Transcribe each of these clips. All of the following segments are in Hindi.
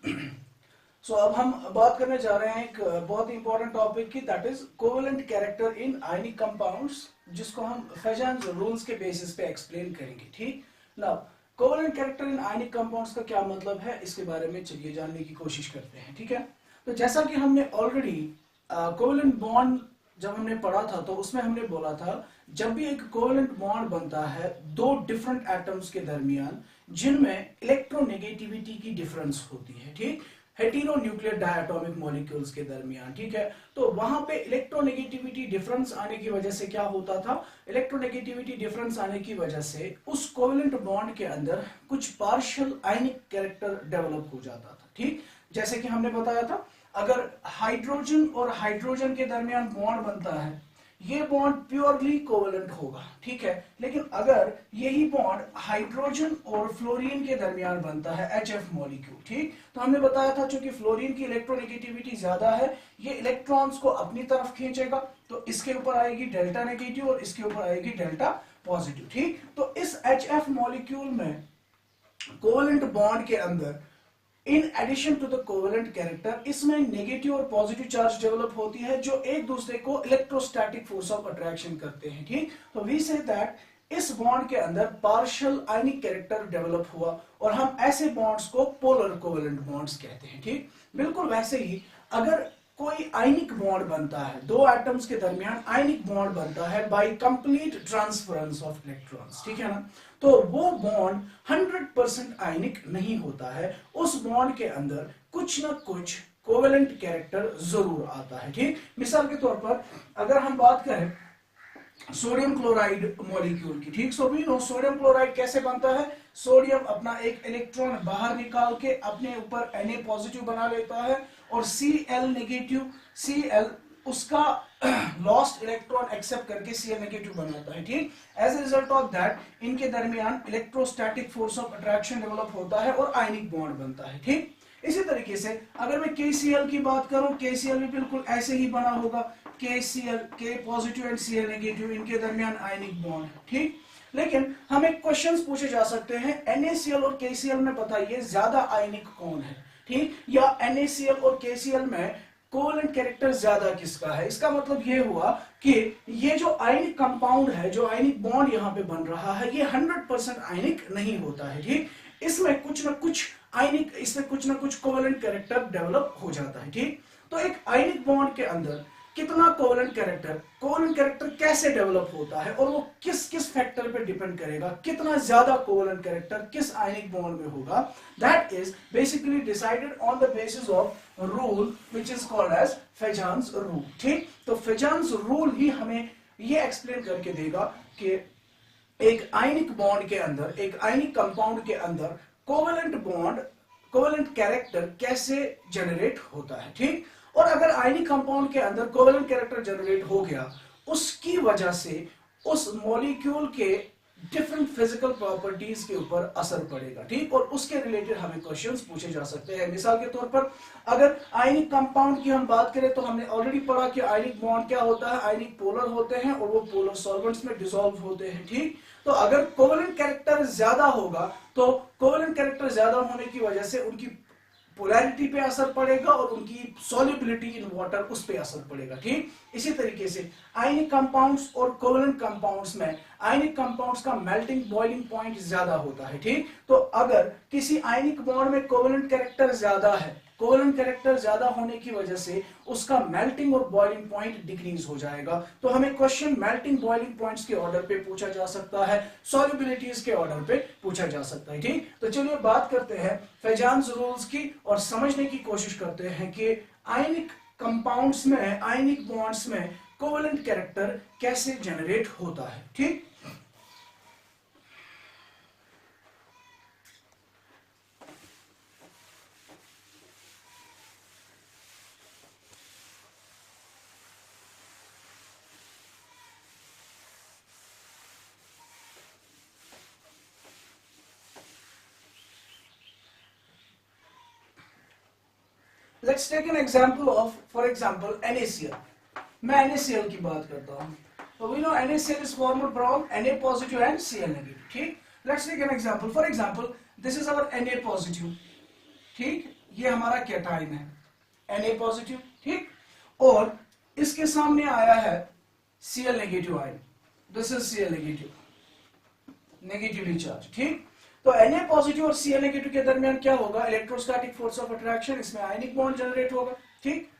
सो अब हम बात करने जा रहे हैं एक बहुत ही इंपॉर्टेंट टॉपिक की, that is covalent character in ionic compounds, जिसको हम फेजान्स रूल्स के बेसिस पे एक्सप्लेन करेंगे। ठीक, now covalent character in ionic compounds का क्या मतलब है, इसके बारे में चलिए जानने की कोशिश करते हैं। ठीक है, तो जैसा कि हमने ऑलरेडी कोवेलेंट बॉन्ड जब हमने पढ़ा था तो उसमें हमने बोला था जब भी एक कोवेलेंट बॉन्ड बनता है दो डिफरेंट एटम्स के दरमियान जिनमें इलेक्ट्रोनेगेटिविटी की डिफरेंस होती है, ठीक, हेटेरो न्यूक्लियर डायटोमिक मॉलिक्यूल्स के दरमियान। ठीक है, तो वहां पे इलेक्ट्रोनेगेटिविटी डिफरेंस आने की वजह से क्या होता था, इलेक्ट्रोनेगेटिविटी डिफरेंस आने की वजह से उस कोवेलेंट बॉन्ड के अंदर कुछ पार्शियल आयनिक कैरेक्टर डेवलप हो जाता था। ठीक, जैसे कि हमने बताया था अगर हाइड्रोजन और हाइड्रोजन के दरमियान बॉन्ड बनता है, ये बॉन्ड प्योरली कोवेलेंट होगा। ठीक है, लेकिन अगर यही बॉन्ड हाइड्रोजन और फ्लोरीन के दरमियान बनता है, HF मॉलिक्यूल, ठीक, तो हमने बताया था चूंकि फ्लोरीन की इलेक्ट्रोनेगेटिविटी ज्यादा है, ये इलेक्ट्रॉन्स को अपनी तरफ खींचेगा, तो इसके ऊपर आएगी डेल्टा नेगेटिव और इसके ऊपर आएगी डेल्टा पॉजिटिव। ठीक, तो इस HF मॉलिक्यूल में कोवेलेंट बॉन्ड के अंदर in addition to the covalent character इसमें नेगेटिव और पॉजिटिव चार्ज डेवलप होती है जो एक दूसरे को इलेक्ट्रोस्टैटिक फोर्स ऑफ अट्रैक्शन करते हैं। ठीक, तो वी से दैट इस बॉन्ड के अंदर पार्शियल आयनिक कैरेक्टर डेवलप हुआ और हम ऐसे बॉन्ड्स को पोलर कोवेलेंट बॉन्ड्स कहते हैं। ठीक, बिल्कुल वैसे ही अगर कोई आयनिक बॉन्ड बनता है, दो एटम्स के दरमियान आयनिक बॉन्ड बनता है by complete transference of electrons, ठीक है ना, तो वो बॉन्ड 100% आयनिक नहीं होता है, उस बॉन्ड के अंदर कुछ ना कुछ कोवेलेंट कैरेक्टर जरूर आता है। ठीक, मिसाल के तौर पर अगर हम बात करें सोडियम क्लोराइड मॉलिक्यूल की, ठीक, so we know sodium chloride कैसे बनता है, सोडियम अपना एक इलेक्ट्रॉन बाहर निकाल के अपने ऊपर Na पॉजिटिव बना लेता है और Cl नेगेटिव, Cl उसका लॉस्ट इलेक्ट्रॉन एक्सेप्ट करके Cl नेगेटिव बनाता है। ठीक, as a result of that इनके दरमियान electrostatic force of attraction develop होता है और आयनिक बॉन्ड बनता है। ठीक, इसी तरीके से अगर मैं KCl की बात करूं, KCl भी बिल्कुल ऐसे ही बना होगा, KCl, K positive and Cl negative, इनके दरमियान आयनिक बॉन्ड। ठीक, लेकिन हमें क्वेश्चंस पूछे जा सकते हैं NaCl और KCl में बताइए ज्यादा आयनिक कौन है, ठीक, या NaCl और KCl में कोवेलेंट कैरेक्टर ज्यादा किसका है। इसका मतलब ये हुआ कि ये जो आयनिक कंपाउंड है, जो आयनिक बॉन्ड यहां पे बन रहा है, ये 100% आयनिक नहीं होता है। ठीक, इसमें कुछ ना कुछ आयनिक, इसमें कुछ ना कुछ कोवेलेंट कैरेक्टर डेवलप हो जाता है। ठीक, तो एक आयनिक बॉन्ड के अंदर कितना कोवेलेंट कैरेक्टर कैसे डेवलप होता है और वो किस किस फैक्टर पे डिपेंड करेगा, कितना ज्यादा कोवेलेंट कैरेक्टर किस आयनिक बॉन्ड में होगा, that is basically decided on the basis of rule which is called as Fajans rule. ठीक, तो फेजान्स रूल ही हमें ये एक्सप्लेन करके देगा कि एक आयनिक बॉन्ड के अंदर, एक आयनिक कंपाउंड के अंदर कोवेलेंट कैरेक्टर कैसे जनरेट होता है। ठीक, और अगर आयनिक कंपाउंड के अंदर कोवेलेंट कैरेक्टर जनरेट हो गया, उसकी वजह से उस मॉलिक्यूल के डिफरेंट फिजिकल प्रॉपर्टीज के ऊपर असर पड़ेगा। ठीक, और उसके रिलेटेड हमें क्वेश्चंस पूछे जा सकते हैं। मिसाल के तौर पर अगर आयनिक कंपाउंड की हम बात करें तो हमने ऑलरेडी पढ़ा कि आयनिक बॉन्ड क्या होता है, आयनिक पोलर होते हैं और वो पोलर सॉल्वेंट्स में डिसॉल्व होते हैं। ठीक, तो अगर कोवेलेंट कैरेक्टर ज्यादा होगा तो कोवेलेंट कैरेक्टर ज्यादा होने की वजह से उनकी पोलैरिटी पे असर पड़ेगा और उनकी सॉल्युबिलिटी इन वाटर उस पे असर पड़ेगा। ठीक, इसी तरीके से आयनिक कंपाउंड्स और कोवेलेंट कंपाउंड्स में आयनिक कंपाउंड्स का मेल्टिंग बॉइलिंग पॉइंट ज्यादा होता है। ठीक, तो अगर किसी आयनिक बॉन्ड में कोवेलेंट कैरेक्टर ज्यादा है, कोवेलेंट कैरेक्टर ज्यादा होने की वजह से उसका मेल्टिंग और बॉइलिंग पॉइंट डिक्रीज हो जाएगा। तो हमें क्वेश्चन मेल्टिंग बॉइलिंग पॉइंट्स के ऑर्डर पे पूछा जा सकता है, सॉल्युबिलिटीज के ऑर्डर पे पूछा जा सकता है। ठीक, तो चलिए बात करते हैं फेजान्स रूल्स की और समझने की कोशिश करते हैं कि आयनिक कंपाउंड्स में, आयनिक बॉन्ड्स में कोवेलेंट कैरेक्टर कैसे जनरेट होता है। ठीक, let's take an example of, for example NaCl। मैं NaCl की बात करता हूं, तो we know NaCl is formed from Na positive and Cl negative. ठीक, let's take an example, for example this is our Na positive. ठीक, ये हमारा कैटाइन है Na पॉजिटिव, ठीक, और इसके सामने आया है Cl negative ion, this is Cl negative, negatively charge, ठीक। तो Na पॉजिटिव और Cl नेगेटिव के दरमियान क्या होगा, इलेक्ट्रोस्टैटिक फोर्स ऑफ अट्रैक्शन, इसमें आयनिक बॉन्ड जनरेट होगा, ठीक।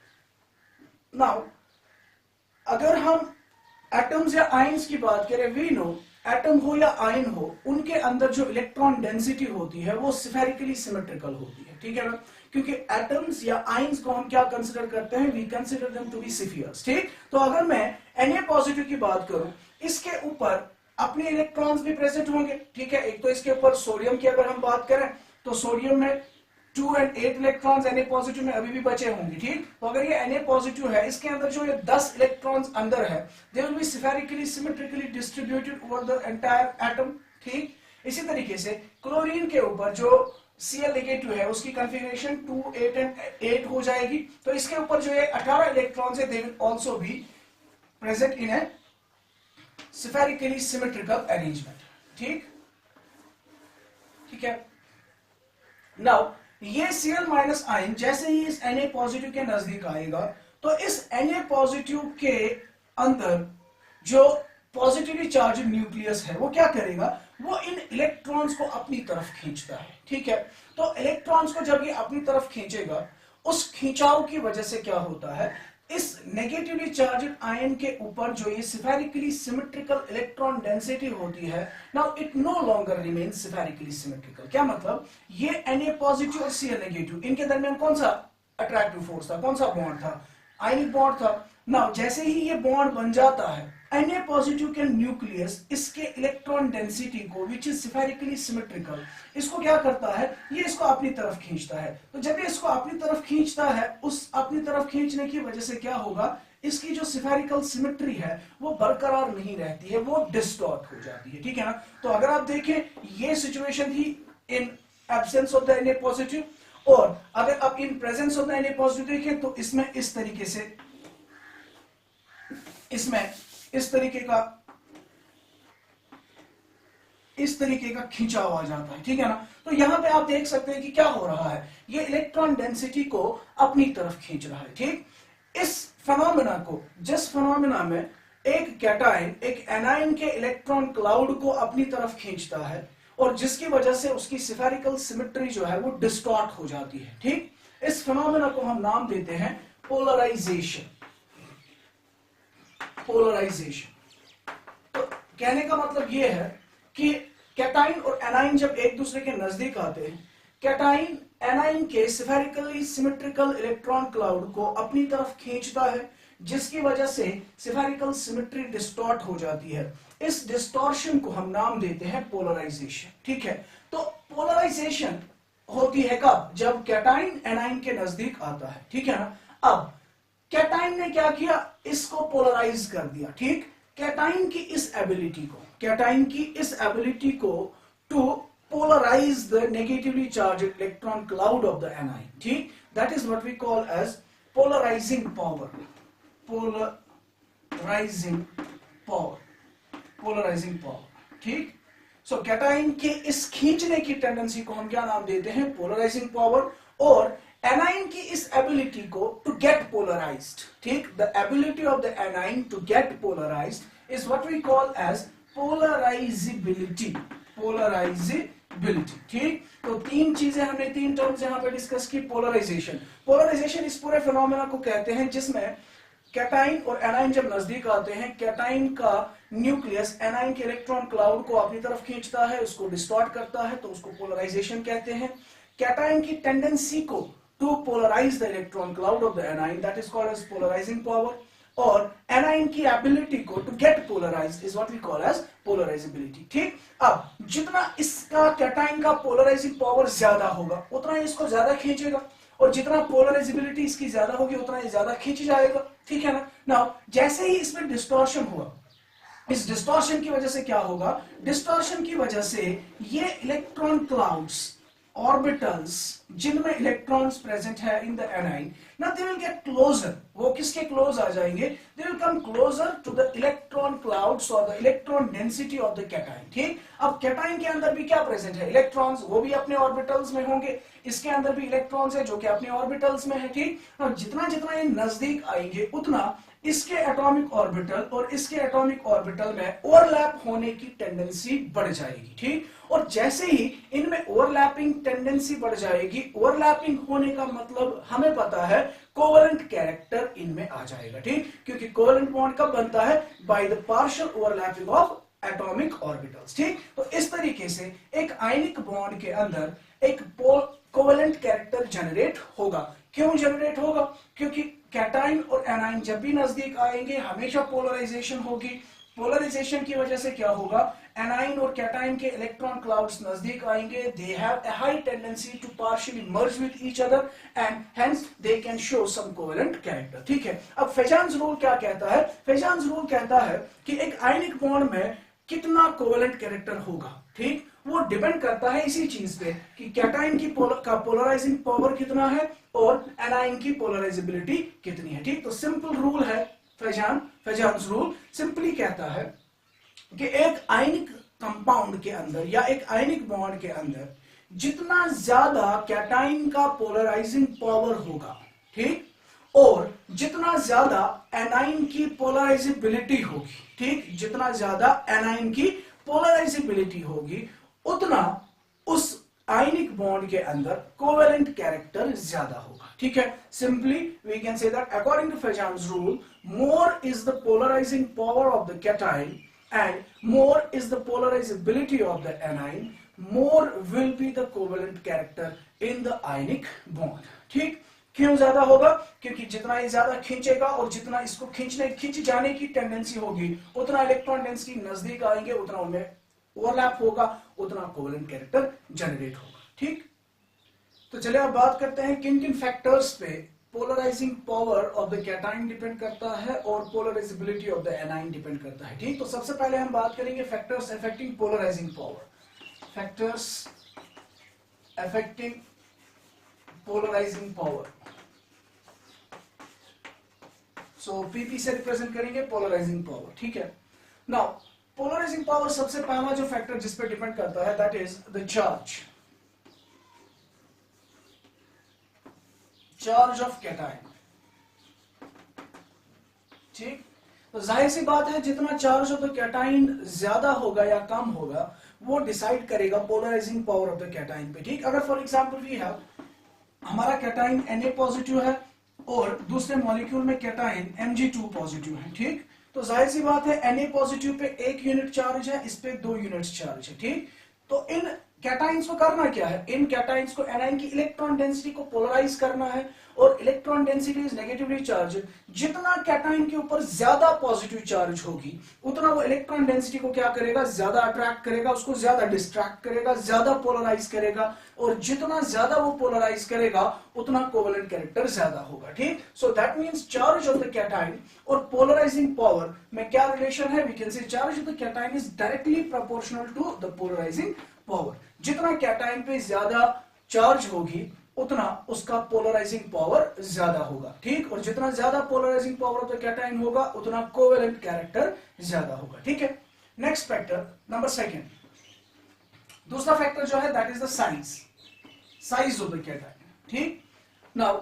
नाउ अगर हम एटम्स या आयंस की बात करें, वी नो एटम हो या आयन हो, उनके अंदर जो इलेक्ट्रॉन डेंसिटी होती है वो स्फेरिकली सिमेट्रिकल होती है, ठीक है ना, क्योंकि एटम्स या आयंस को हम क्या कंसीडर करते हैं, we consider them to be spheres, ठीक। तो अगर मैं Na पॉजिटिव की बात करूं, इसके ऊपर अपने इलेक्ट्रॉन्स भी प्रेजेंट होंगे, ठीक है। एक तो इसके ऊपर सोडियम की अगर हम बात करें तो सोडियम में 2 और 8 इलेक्ट्रॉन्स Na पॉजिटिव में अभी भी बचे होंगे, ठीक। तो अगर ये Na पॉजिटिव है, इसके अंदर जो ये 10 इलेक्ट्रॉन्स अंदर है, they will be spherically symmetrically distributed over the entire atom, ठीक। इसी तरीके से क्लोरीन के ऊपर जो Cl नेगेटिव है, उसकी कॉन्फ़िगरेशन 2, 8 एंड 8 हो जाएगी। तो इसके ऊपर जो ये 18 इलेक्ट्रॉन्स है, they will also be present in A spherically symmetrical arrangement, ठीक, ठीक है। नाउ ये Cl माइनस आयन जैसे ही इस Na पॉजिटिव के नजदीक आएगा, तो इस Na पॉजिटिव के अंदर जो पॉजिटिवली चार्ज न्यूक्लियस है, वो क्या करेगा, वो इन इलेक्ट्रॉन्स को अपनी तरफ खींचता है, ठीक है। तो इलेक्ट्रॉन्स को जब ये अपनी तरफ खींचेगा, उस खींचाव की वजह से क्या होता है, इस नेगेटिवली चार्ज्ड आयन के ऊपर जो ये स्फेरिकली सिमेट्रिकल इलेक्ट्रॉन डेंसिटी होती है, now it no longer remains spherically symmetrical. क्या मतलब, ये Na पॉजिटिव और Cl नेगेटिव, इनके दरमियान कौन सा अट्रैक्टिव फोर्स था, कौन सा बॉन्ड था, आयनिक बॉन्ड था। नाउ जैसे ही ये बॉन्ड बन जाता है, Na पॉजिटिव के न्यूक्लियस इसके इलेक्ट्रॉन डेंसिटी को विच इज स्फेरिकली सिमेट्रिकल, इसको क्या करता है, ये इसको अपनी तरफ खींचता है। तो जब ये इसको अपनी तरफ खींचता है, उस अपनी तरफ खींचने की वजह से क्या होगा, इसकी जो स्फेरिकल सिमेट्री है वो बरकरार नहीं रहती है, वो डिस्टॉर्ट हो जाती है, ठीक है ना। तो अगर आप देखें, ये सिचुएशन थी in absence of the Na positive, और अगर आप in presence of the Na positive देखें तो इसमें इस तरीके से, इसमें इस तरीके का खिंचाव आ जाता है, ठीक है ना। तो यहां पे आप देख सकते हैं कि क्या हो रहा है, ये इलेक्ट्रॉन डेंसिटी को अपनी तरफ खींच रहा है, ठीक। इस फिनोमेना को, जिस फिनोमेना में एक कैटायन एक एनायन के इलेक्ट्रॉन क्लाउड को अपनी तरफ खींचता है, और जिसकी वजह से उसकी स्फेरिकल सिमेट्री जो है वो डिस्टॉर्ट हो जाती है, ठीक। इस फिनोमेना को हम नाम देते हैं पोलराइजेशन, पोलराइजेशन। तो कहने का मतलब यह है कि कैटाइन और एनाइन जब एक दूसरे के नजदीक आते हैं, कैटाइन एनाइन के स्फेरिकली सिमेट्रिकल इलेक्ट्रॉन क्लाउड को अपनी तरफ खींचता है, जिसकी वजह से स्फेरिकल सिमेट्री डिस्टॉर्ट हो जाती है। इस डिस्टॉर्शन को हम नाम देते हैं पोलराइजेशन, ठीक है। तो पोलराइजेशन होती है कब, जब कैटाइन एनाइन के नजदीक आता है, ठीक है ना। अब कैटाइन ने क्या किया, इसको पोलराइज कर दिया, ठीक। कैटाइन की इस एबिलिटी को to polarize the negatively charged electron cloud of the anion, ठीक, that is what we call as polarizing power, ठीक। सो कैटाइन के इस खींचने की टेंडेंसी को हम क्या नाम देते हैं, पोलराइजिंग पावर, और एनाइन की इस एबिलिटी को टू गेट पोलराइज्ड, ठीक, the ability of the anion to get polarized is what we call as polarizability, ठीक। तो तीन चीजें हमने, तीन टर्म्स यहां पे डिस्कस की। पोलराइजेशन इस पूरे फिनोमेना को कहते हैं जिसमें कैटाइन और एनाइन जब नजदीक आते हैं, कैटाइन का न्यूक्लियस एनाइन के इलेक्ट्रॉन क्लाउड को अपनी तरफ खींचता है, उसको डिस्टॉर्ट करता है, तो उसको पोलराइजेशन कहते हैं। कैटाइन की टेंडेंसी को to polarize the electron cloud of the anion, that is called as polarizing power, और एनाइन की एबिलिटी को to get polarized is what we call as polarizability, ठीक। अब जितना इसका कैटाइन का पोलराइजिंग पावर ज्यादा होगा, उतना इसको ज्यादा खींचेगा, और जितना पोलराइजेबिलिटी इसकी ज्यादा होगी, उतना ये ज्यादा खींच जाएगा, ठीक है ना। नाउ जैसे ही इसमें डिस्टॉर्शन हुआ, इस डिस्टॉर्शन की वजह से क्या होगा, डिस्टॉर्शन की वजह से ये इलेक्ट्रॉन क्लाउड्स ऑर्बिटल्स जिनमें इलेक्ट्रॉन्स प्रेजेंट है इन द एनाइन, ना दे विल गेट क्लोजर, वो किसके क्लोज आ जाएंगे, they will come closer to the electron clouds और the electron density of the cation. ठीक, अब कैटाइन के अंदर भी क्या प्रेजेंट है, इलेक्ट्रॉन्स, वो भी अपने ऑर्बिटल्स में होंगे, इसके अंदर भी इलेक्ट्रॉन्स है जो कि अपने ऑर्बिटल्स में है। ठीक, और जितना जितना ये नजदीक आएंगे उतना इसके एटॉमिक ऑर्बिटल और इसके एटॉमिक ऑर्बिटल में ओवरलैप होने की टेंडेंसी बढ़ जाएगी। ठीक, और जैसे ही इनमें ओवरलैपिंग टेंडेंसी बढ़ जाएगी, ओवरलैपिंग होने का मतलब हमें पता है कोवेलेंट कैरेक्टर इनमें आ जाएगा। ठीक, क्योंकि कोवेलेंट बॉन्ड कब बनता है, by the partial overlapping of atomic orbitals. ठीक, तो इस तरीके से एक आयनिक बॉन्ड के अंदर एक कोवेलेंट कैरेक्टर जनरेट होगा। क्यों जनरेट होगा, क्योंकि कैटाइन और एनाइन जब भी नजदीक आएंगे हमेशा पोलराइजेशन होगी। पोलराइजेशन की वजह से क्या होगा, एनाइन और कैटाइन के इलेक्ट्रॉन क्लाउड्स नजदीक आएंगे, they have a high tendency to partially merge with each other and hence they can show some covalent character. ठीक है, अब फेजान्स रूल क्या कहता है, फेजान्स रूल कहता है कि एक आयनिक बॉन्ड में कितना कोवेलेंट कैरेक्टर होगा। ठीक, वो डिपेंड करता है इसी चीज पे कि कैटाइन की पोलराइजिंग पावर कितना है और एनाइन की पोलराइजेबिलिटी कितनी है। ठीक, तो सिंपल रूल है फेजान्स रूल सिंपली कहता है कि एक आयनिक कंपाउंड के अंदर या एक आयनिक बॉन्ड के अंदर जितना ज्यादा कैटाइन का पोलराइजिंग पावर होगा, ठीक, और जितना ज्यादा एनाइन की पोलराइजेबिलिटी होगी, ठीक, जितना ज्यादा एनाइन की पोलराइजेबिलिटी होगी उतना उस आयनिक बॉन्ड के अंदर कोवेलेंट कैरेक्टर ज्यादा होगा। ठीक है, simply we can say that according to Fajans rule, more is the polarising power of the cation and more is the polarizability of the anion, more will be the covalent character in the ionic bond। ठीक, क्यों ज्यादा होगा, क्योंकि जितना ये ज्यादा खींचेगा और जितना इसको खींच जाने की टेंडेंसी होगी उतना इलेक्ट्रॉन डेंसिटी नजदीक आएंगे, उतना उनमें ओवरलैप होगा, उतना कोवेलेंट कैरेक्टर जनरेट होगा। ठीक, तो चलिए अब बात करते हैं किन किन फैक्टर्स पे polarising power of the cation depend करता है और polarisability of the anion depend करता है। ठीक, तो सबसे पहले हम बात करेंगे factors affecting polarising power. Factors affecting polarising power, so PP से रिप्रेजेंट करेंगे पोलराइजिंग पावर। ठीक है, नाउ पोलराइजिंग पावर सबसे पहला जो फैक्टर जिस पे डिपेंड करता है that is the charge of cation. ठीक, तो जाहिर सी बात है जितना चार्ज ऑफ द कैटाइन ज्यादा होगा या कम होगा वो डिसाइड करेगा polarizing power of the cation पे। ठीक, अगर फॉर एग्जांपल वी हैव हमारा कैटाइन Na पॉजिटिव है और दूसरे मॉलिक्यूल में कैटाइन Mg2 पॉजिटिव है। ठीक, तो जाहिर सी बात है Na positive pay 1 unit charge है, इस पे 2 यूनिट चार्ज है। ठीक, तो इन कैटाइंस को करना क्या है, इन कैटाइंस को एनाइन की इलेक्ट्रॉन डेंसिटी को पोलराइज करना है और electron density is negatively charge. जितना कैटाइन के ऊपर ज्यादा पॉजिटिव चार्ज होगी उतना वो इलेक्ट्रॉन डेंसिटी को क्या करेगा, ज्यादा अट्रैक्ट करेगा, उसको ज्यादा डिस्ट्रैक्ट करेगा, ज्यादा पोलराइज करेगा, और जितना ज्यादा वो पोलराइज करेगा उतना कोवेलेंट कैरेक्टर ज्यादा होगा। ठीक, so that means charge of the cation और पोलराइजिंग पावर में क्या रिलेशन है, we can say charge of the cation is directly proportional to the polarising power. जितना कैटाइन पे ज्यादा चार्ज होगी उतना उसका पोलराइजिंग पावर ज्यादा होगा। ठीक, और जितना ज्यादा polarising power of the cation होगा उतना कोवेलेंट कैरेक्टर ज्यादा होगा। ठीक है, नेक्स्ट फैक्टर नंबर सेकंड, दूसरा फैक्टर जो है that is the size of the cation. ठीक, now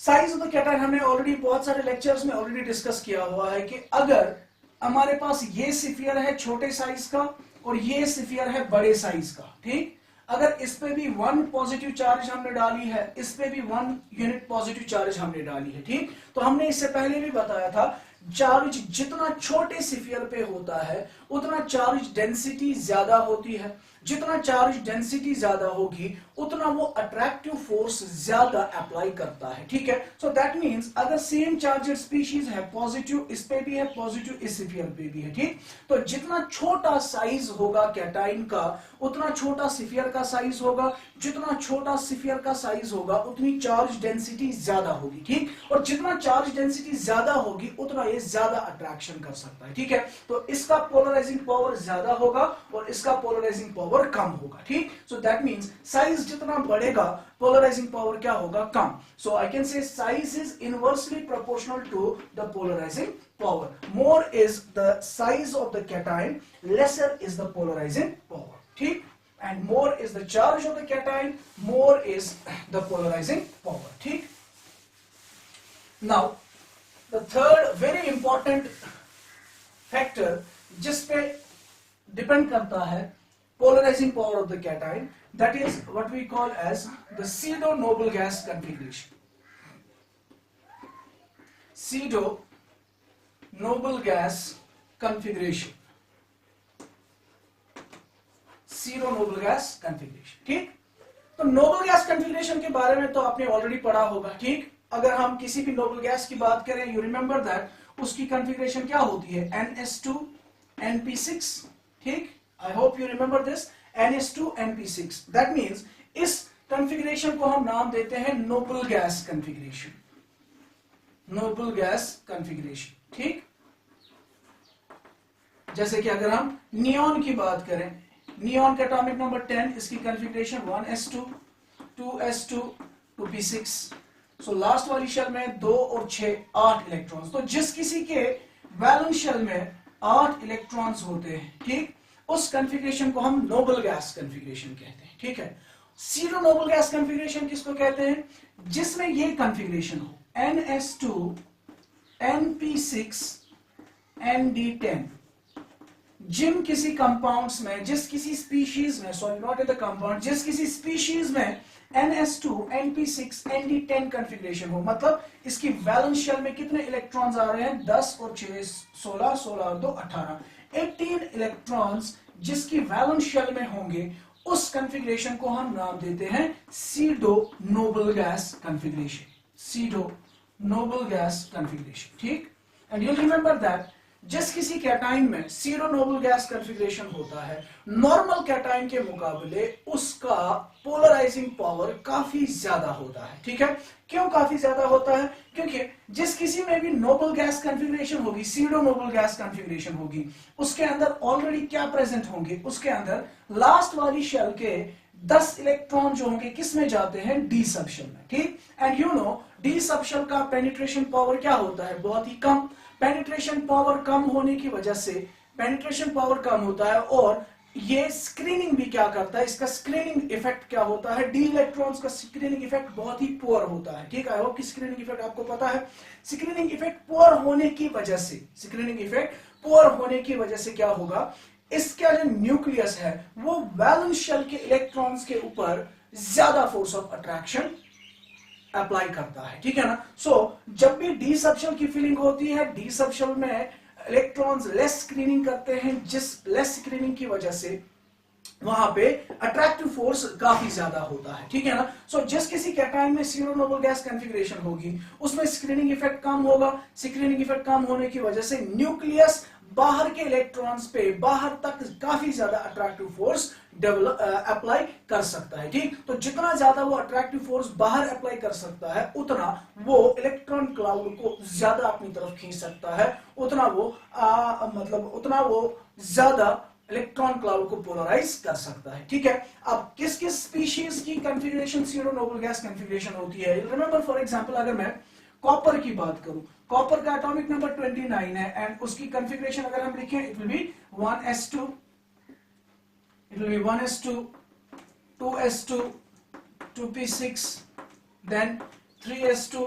size of the cation हमने ऑलरेडी बहुत सारे लेक्चर्स में ऑलरेडी डिस्कस किया हुआ है कि अगर हमारे पास ये स्फीयर है छोटे साइज का और ये स्फीयर है बड़े साइज का, ठीक, अगर इस पे भी 1 पॉजिटिव चार्ज हमने डाली है, इस पे भी 1 यूनिट पॉजिटिव चार्ज हमने डाली है। ठीक, तो हमने इससे पहले भी बताया था चार्ज जितना छोटे स्फीयर पे होता है उतना चार्ज डेंसिटी ज्यादा होती है, जितना चार्ज डेंसिटी ज्यादा होगी उतना वो अट्रैक्टिव फोर्स ज्यादा अप्लाई करता है। ठीक है, सो दैट मींस अगर सेम चार्जेड स्पीशीज है, पॉजिटिव इस पे भी है, पॉजिटिव इस स्फीयर पे भी है, ठीक, तो जितना छोटा साइज होगा कैटाइन का उतना छोटा स्फीयर का साइज होगा, जितना छोटा स्फीयर का साइज होगा उतनी चार्ज डेंसिटी ज्यादा होगी। ठीक, और जितना चार्ज डेंसिटी ज्यादा होगी उतना ये ज्यादा अट्रैक्शन कर सकता है। ठीक है, तो इसका पोलराइजिंग पावर ज्यादा होगा और इसका पोलराइजिंग पावर कम होगा। ठीक, so that means size size जितना बढ़ेगा पोलराइजिंग पावर क्या होगा, कम. So I can say size is inversely proportional to the polarising power. More is the size of the cation, lesser is the polarising power. ठीक. And more is the charge of the cation, more is the polarizing power. ठीक. Now the third very important factor जिस पे डिपेंड करता है polarizing power of the cation, that is what we call as the pseudo noble gas configuration. Pseudo noble gas configuration. Pseudo noble gas configuration. ठीक. तो नोबल गैस कॉन्फ़िगरेशन के बारे में तो आपने ऑलरेडी पढ़ा होगा. ठीक. अगर हम किसी भी नोबल गैस की बात करें, यू रिमेंबर दैट उसकी कॉन्फ़िगरेशन क्या होती है, NS2 NP6. ठीक. आई hope you remember this, NS2 NP6. That means इस कॉन्फ़िगरेशन को हम नाम देते हैं Nobel gas configuration. Nobel gas configuration. ठीक. जैसे कि अगर हम नियॉन की बात करें, नियॉन का एटॉमिक नंबर 10, इसकी configuration 1s2 2s2 2p6. So last वाली शेल में 2 और 6 8 इलेक्ट्रॉन्स. तो जिस किसी के वैलेंस शेल में 8 इलेक्ट्रॉन्स होते हैं, ठीक, उस कॉन्फ़िगरेशन को हम नोबल गैस कॉन्फ़िगरेशन कहते हैं. ठीक है. सीरो नोबल गैस कॉन्फ़िगरेशन किसको कहते हैं, जिसमें ये कॉन्फ़िगरेशन हो NS2 NP6 ND10. जिन किसी कंपाउंड्स में, जिस किसी स्पीशीज में, sorry not in the compound, जिस किसी स्पीशीज में NS2 NP6 ND10 कॉन्फ़िगरेशन हो, मतलब इसकी वैलेंस शेल में कितने इलेक्ट्रॉन्स आ रहे हैं, 10 और 6 16 16 और 2 18 18 इलेक्ट्रॉन्स जिसकी वैलेंस शेल में होंगे, उस कॉन्फ़िगरेशन को हम नाम देते हैं pseudo noble gas configuration. Pseudo noble gas configuration. ठीक. एंड यू रिमेंबर दैट जिस किसी कैटाइन में सीरो नोबल गैस कॉन्फ़िगरेशन होता है, नॉर्मल कैटाइन के मुकाबले उसका पोलराइजिंग पावर काफी ज्यादा होता है. ठीक है. क्यों काफी ज्यादा होता है, क्योंकि जिस किसी में भी नोबल गैस कॉन्फ़िगरेशन होगी, सीडो नोबल गैस कॉन्फ़िगरेशन होगी, उसके अंदर ऑलरेडी क्या प्रेजेंट होंगे, उसके अंदर लास्ट वाली शेल के 10 इलेक्ट्रॉन जो होंगे किसमें जाते हैं, डी सबशेल में. ठीक. And you no D subshell का पेनिट्रेशन पावर क्या होता है, बहुत ही कम. पेनिट्रेशन पावर कम होने की वजह से, पेनिट्रेशन पावर कम होता है और ये स्क्रीनिंग भी क्या करता है, इसका स्क्रीनिंग इफेक्ट क्या होता है, डी इलेक्ट्रॉन्स का स्क्रीनिंग इफेक्ट बहुत ही पुअर होता है. ठीक. आई होप कि स्क्रीनिंग इफेक्ट आपको पता है. स्क्रीनिंग इफेक्ट पुअर होने की वजह से, स्क्रीनिंग इफेक्ट पुअर होने की वजह से क्या होगा, इसका जो न्यूक्लियस है वो वैलेंस शेल के इलेक्ट्रॉन्स के ऊपर ज्यादा फोर्स ऑफ अट्रैक्शन अप्लाई करता है. ठीक है ना. सो जब भी डी सबशेल की फीलिंग होती है, डी सबशेल में इलेक्ट्रॉन्स लेस स्क्रीनिंग करते हैं, जिस लेस स्क्रीनिंग की वजह से वहां पे अट्रैक्टिव फोर्स काफी ज्यादा होता है. ठीक है ना. सो जिस किसी कैटाइन में सीरो नोबल गैस कॉन्फ़िगरेशन होगी, उसमें स्क्रीनिंग इफेक्ट कम होगा. स्क्रीनिंग इफेक्ट कम होने की वजह से न्यूक्लियस बाहर के इलेक्ट्रॉन्स पे, बाहर तक काफी ज्यादा अट्रैक्टिव फोर्स अप्लाई कर सकता है. ठीक. तो जितना ज्यादा वो अट्रैक्टिव फोर्स बाहर अप्लाई कर सकता है, उतना वो इलेक्ट्रॉन क्लाउड को ज्यादा अपनी तरफ खींच सकता है, उतना वो उतना वो ज्यादा इलेक्ट्रॉन क्लाउड को पोलराइज कर सकता है. ठीक है. अब किस किस स्पीशीज की configuration pseudo noble gas configuration होती है, रिमेंबर फॉर एग्जांपल अगर मैं कॉपर की बात करूं, कॉपर का एटॉमिक नंबर 29 है एंड उसकी कॉन्फ़िगरेशन अगर हम लिखें, it will B 1s2, it will be 1s2 2s2 2p6, then 3s2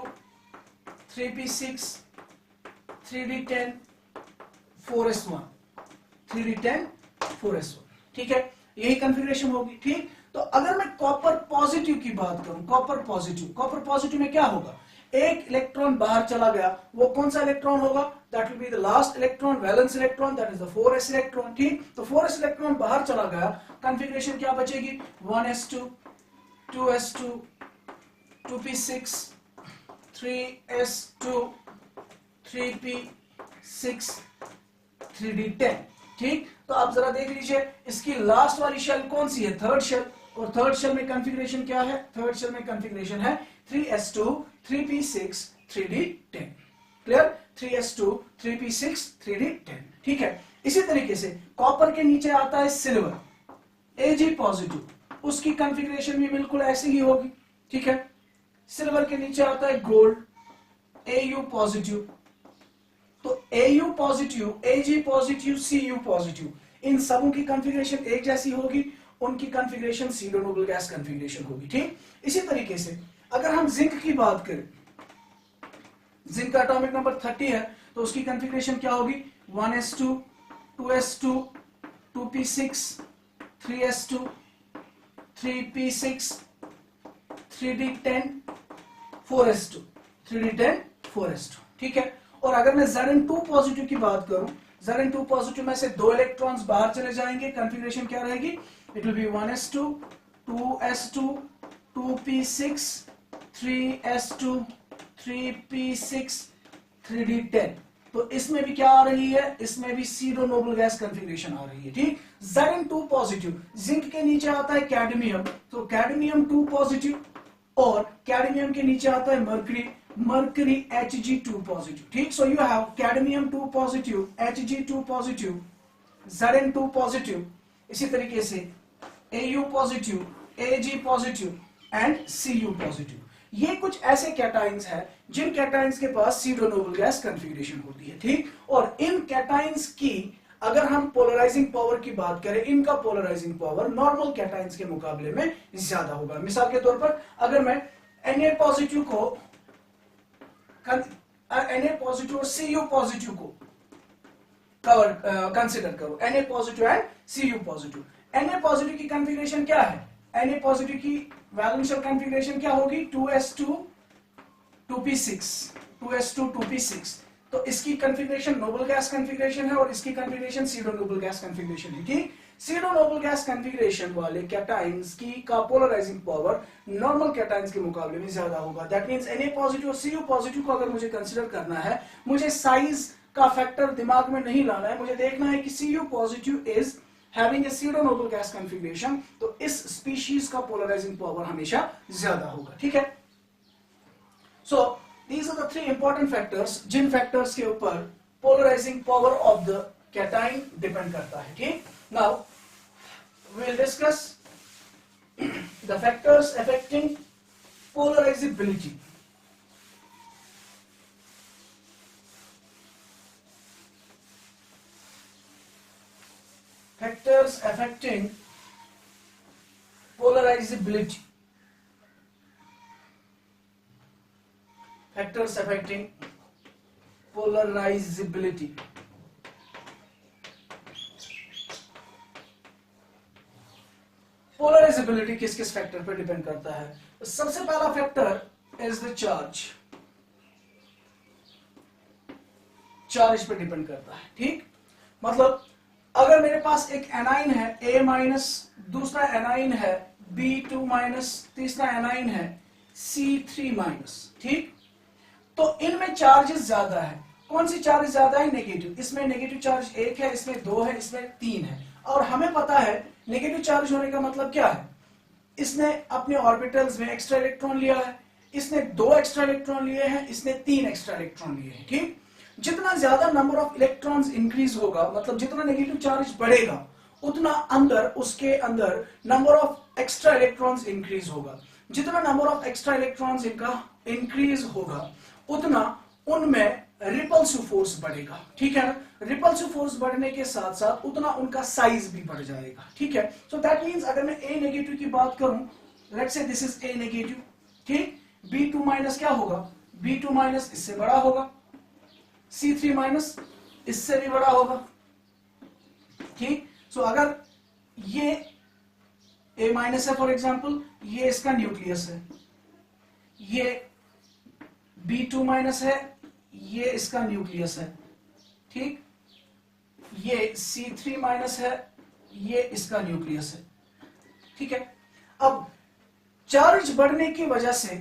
3p6 3d10 4s1 3d10 4s1. ठीक है. यही कॉन्फ़िगरेशन होगी. ठीक. तो अगर मैं कॉपर पॉजिटिव की बात करूं, कॉपर पॉजिटिव में क्या होगा, एक इलेक्ट्रॉन बाहर चला गया, वो कौन सा इलेक्ट्रॉन होगा, that will be the last electron, valence electron, that is the 4s electron. ठीक. तो 4s इलेक्ट्रॉन बाहर चला गया, कॉन्फ़िगरेशन क्या बचेगी, 1s2 2s2 2p6 3s2 3p6 3d10. ठीक. तो आप जरा देख लीजिए, इसकी लास्ट वाली शेल कौन सी है, थर्ड शेल, और थर्ड शेल में कॉन्फ़िगरेशन क्या है, थर्ड शेल में कॉन्फ़िगरेशन है 3s2 3p6 3d10. Clear. 3s2 3p6 3d10. ठीक है. इसी तरीके से कॉपर के नीचे आता है सिल्वर, Ag पॉजिटिव, उसकी कॉन्फ़िगरेशन भी बिल्कुल ऐसी ही होगी, ठीक है। सिल्वर के नीचे आता है गोल्ड, Au पॉजिटिव, तो Au positive, Ag positive, Cu positive, इन सबों की कॉन्फ़िगरेशन एक जैसी होगी, उनकी configuration pseudo noble gas configuration होगी, ठीक। इसी तरीके से अगर हम जिंक की बात करें, जिंक का एटॉमिक नंबर 30 है, तो उसकी कॉन्फ़िगरेशन क्या होगी, 1s2, 2s2, 2p6, 3s2, 3p6, 3d10, 4s2, 3d10, 4s2, ठीक है। और अगर मैं Zn2 पॉजिटिव की बात करूं, Zn2 पॉजिटिव में से 2 इलेक्ट्रॉन्स बाहर चले जाएंगे, कॉन्फ़िगरेशन क्या रहेगी, it will B 1s2, 2s2, 2p6, 3s2, 3p6, 3d10, तो इसमें भी क्या आ रही है, इसमें भी सीडो नोबल गैस कॉन्फ़िगरेशन आ रही है, ठीक। Zn2 पॉजिटिव, जिंक के नीचे आता है कैडमियम, तो कैडमियम 2 पॉजिटिव, और कैडमियम के नीचे आता है मर्करी, मर्करी Hg2 पॉजिटिव, ठीक। So you have cadmium 2 positive, Hg2 positive, Zn2 positive, इसी तरीके से Au positive, Ag positive and Cu positive. ये कुछ ऐसे कैटाइंस हैं जिन कैटाइंस के पास सीडो नोबल गैस कॉन्फ़िगरेशन होती है, ठीक। और इन कैटाइंस की अगर हम पोलराइजिंग पावर की बात करें, इनका पोलराइजिंग पावर नॉर्मल कैटाइंस के मुकाबले में ज्यादा होगा। मिसाल के तौर पर अगर मैं Na पॉजिटिव को, Na पॉजिटिव और Cu पॉजिटिव को कंसिडर करो, Na positive and Cu positive. Na positive की कॉन्फ़िगरेशन क्या है, Na पॉजिटिव की वैलेंशियल कॉन्फ़िगरेशन क्या होगी, 2s2, 2p6, 2s2, 2p6, तो इसकी कॉन्फ़िगरेशन नोबल गैस कॉन्फ़िगरेशन है और इसकी configuration pseudo noble gas configuration है, ठीक। सीडो नोबल गैस कॉन्फ़िगरेशन वाले कैटाइंस की का पोलराइजिंग पावर नॉर्मल कैटाइंस के मुकाबले में ज्यादा होगा। दैट मींस Na पॉजिटिव और Cu पॉजिटिव को अगर मुझे कंसीडर करना है, मुझे साइज का फैक्टर दिमाग में नहीं लाना है, मुझे देखना है कि Cu positive is having a pseudo noble gas configuration, तो इस स्पीशीज का पोलराइजिंग पावर हमेशा ज्यादा होगा, ठीक है। सो these are the 3 important factors जिन फैक्टर्स के ऊपर polarizing power of the cation depend करता है, ठीक। Now we will discuss the factors affecting polarizability. Factors affecting polarizability. Factors affecting polarizability. Polarisability किस किस फैक्टर पर डिपेंड करता है, सबसे पहला factor is the charge, charge पे डिपेंड करता है, ठीक। मतलब अगर मेरे पास एक एनाइन है A माइनस, दूसरा एनाइन है B2 माइनस, तीसरा एनाइन है C3 माइनस, ठीक, तो इनमें चार्जेस ज्यादा है। कौन सी चार्ज ज्यादा है, नेगेटिव, इसमें नेगेटिव चार्ज 1 है, इसमें 2 है, इसमें 3 है, और हमें पता है नेगेटिव चार्ज होने का मतलब क्या है, इसने अपने ऑर्बिटल्स में एक्स्ट्रा इलेक्ट्रॉन लिया है, इसने 2 एक्स्ट्रा इलेक्ट्रॉन लिए हैं, इसने 3 एक्स्ट्रा इलेक्ट्रॉन लिए हैं, ठीक। जितना ज्यादा नंबर ऑफ इलेक्ट्रॉन्स इंक्रीज होगा, मतलब जितना नेगेटिव चार्ज बढ़ेगा, उतना अंदर उसके अंदर number of extra electrons increase होगा। जितना नंबर ऑफ एक्स्ट्रा इलेक्ट्रॉन्स इनका इंक्रीज होगा, उतना उनमें रिपल्सिव फोर्स बढ़ेगा, ठीक है ना। रिपल्सिव फोर्स बढ़ने के साथ साथ उतना उनका साइज भी बढ़ जाएगा, ठीक है। सो दैट मींस अगर मैं A नेगेटिव की बात करूं, let's say this is A negative, ठीक, B2 माइनस क्या होगा, B2 माइनस इससे बड़ा होगा, C3 माइनस इससे भी बड़ा होगा, ठीक। सो अगर ये A माइनस है फॉर एग्जांपल, ये इसका न्यूक्लियस है, ये B2 माइनस है, ये इसका न्यूक्लियस है, ठीक, ये C3 माइनस है, ये इसका न्यूक्लियस है, ठीक है। अब चार्ज बढ़ने की वजह से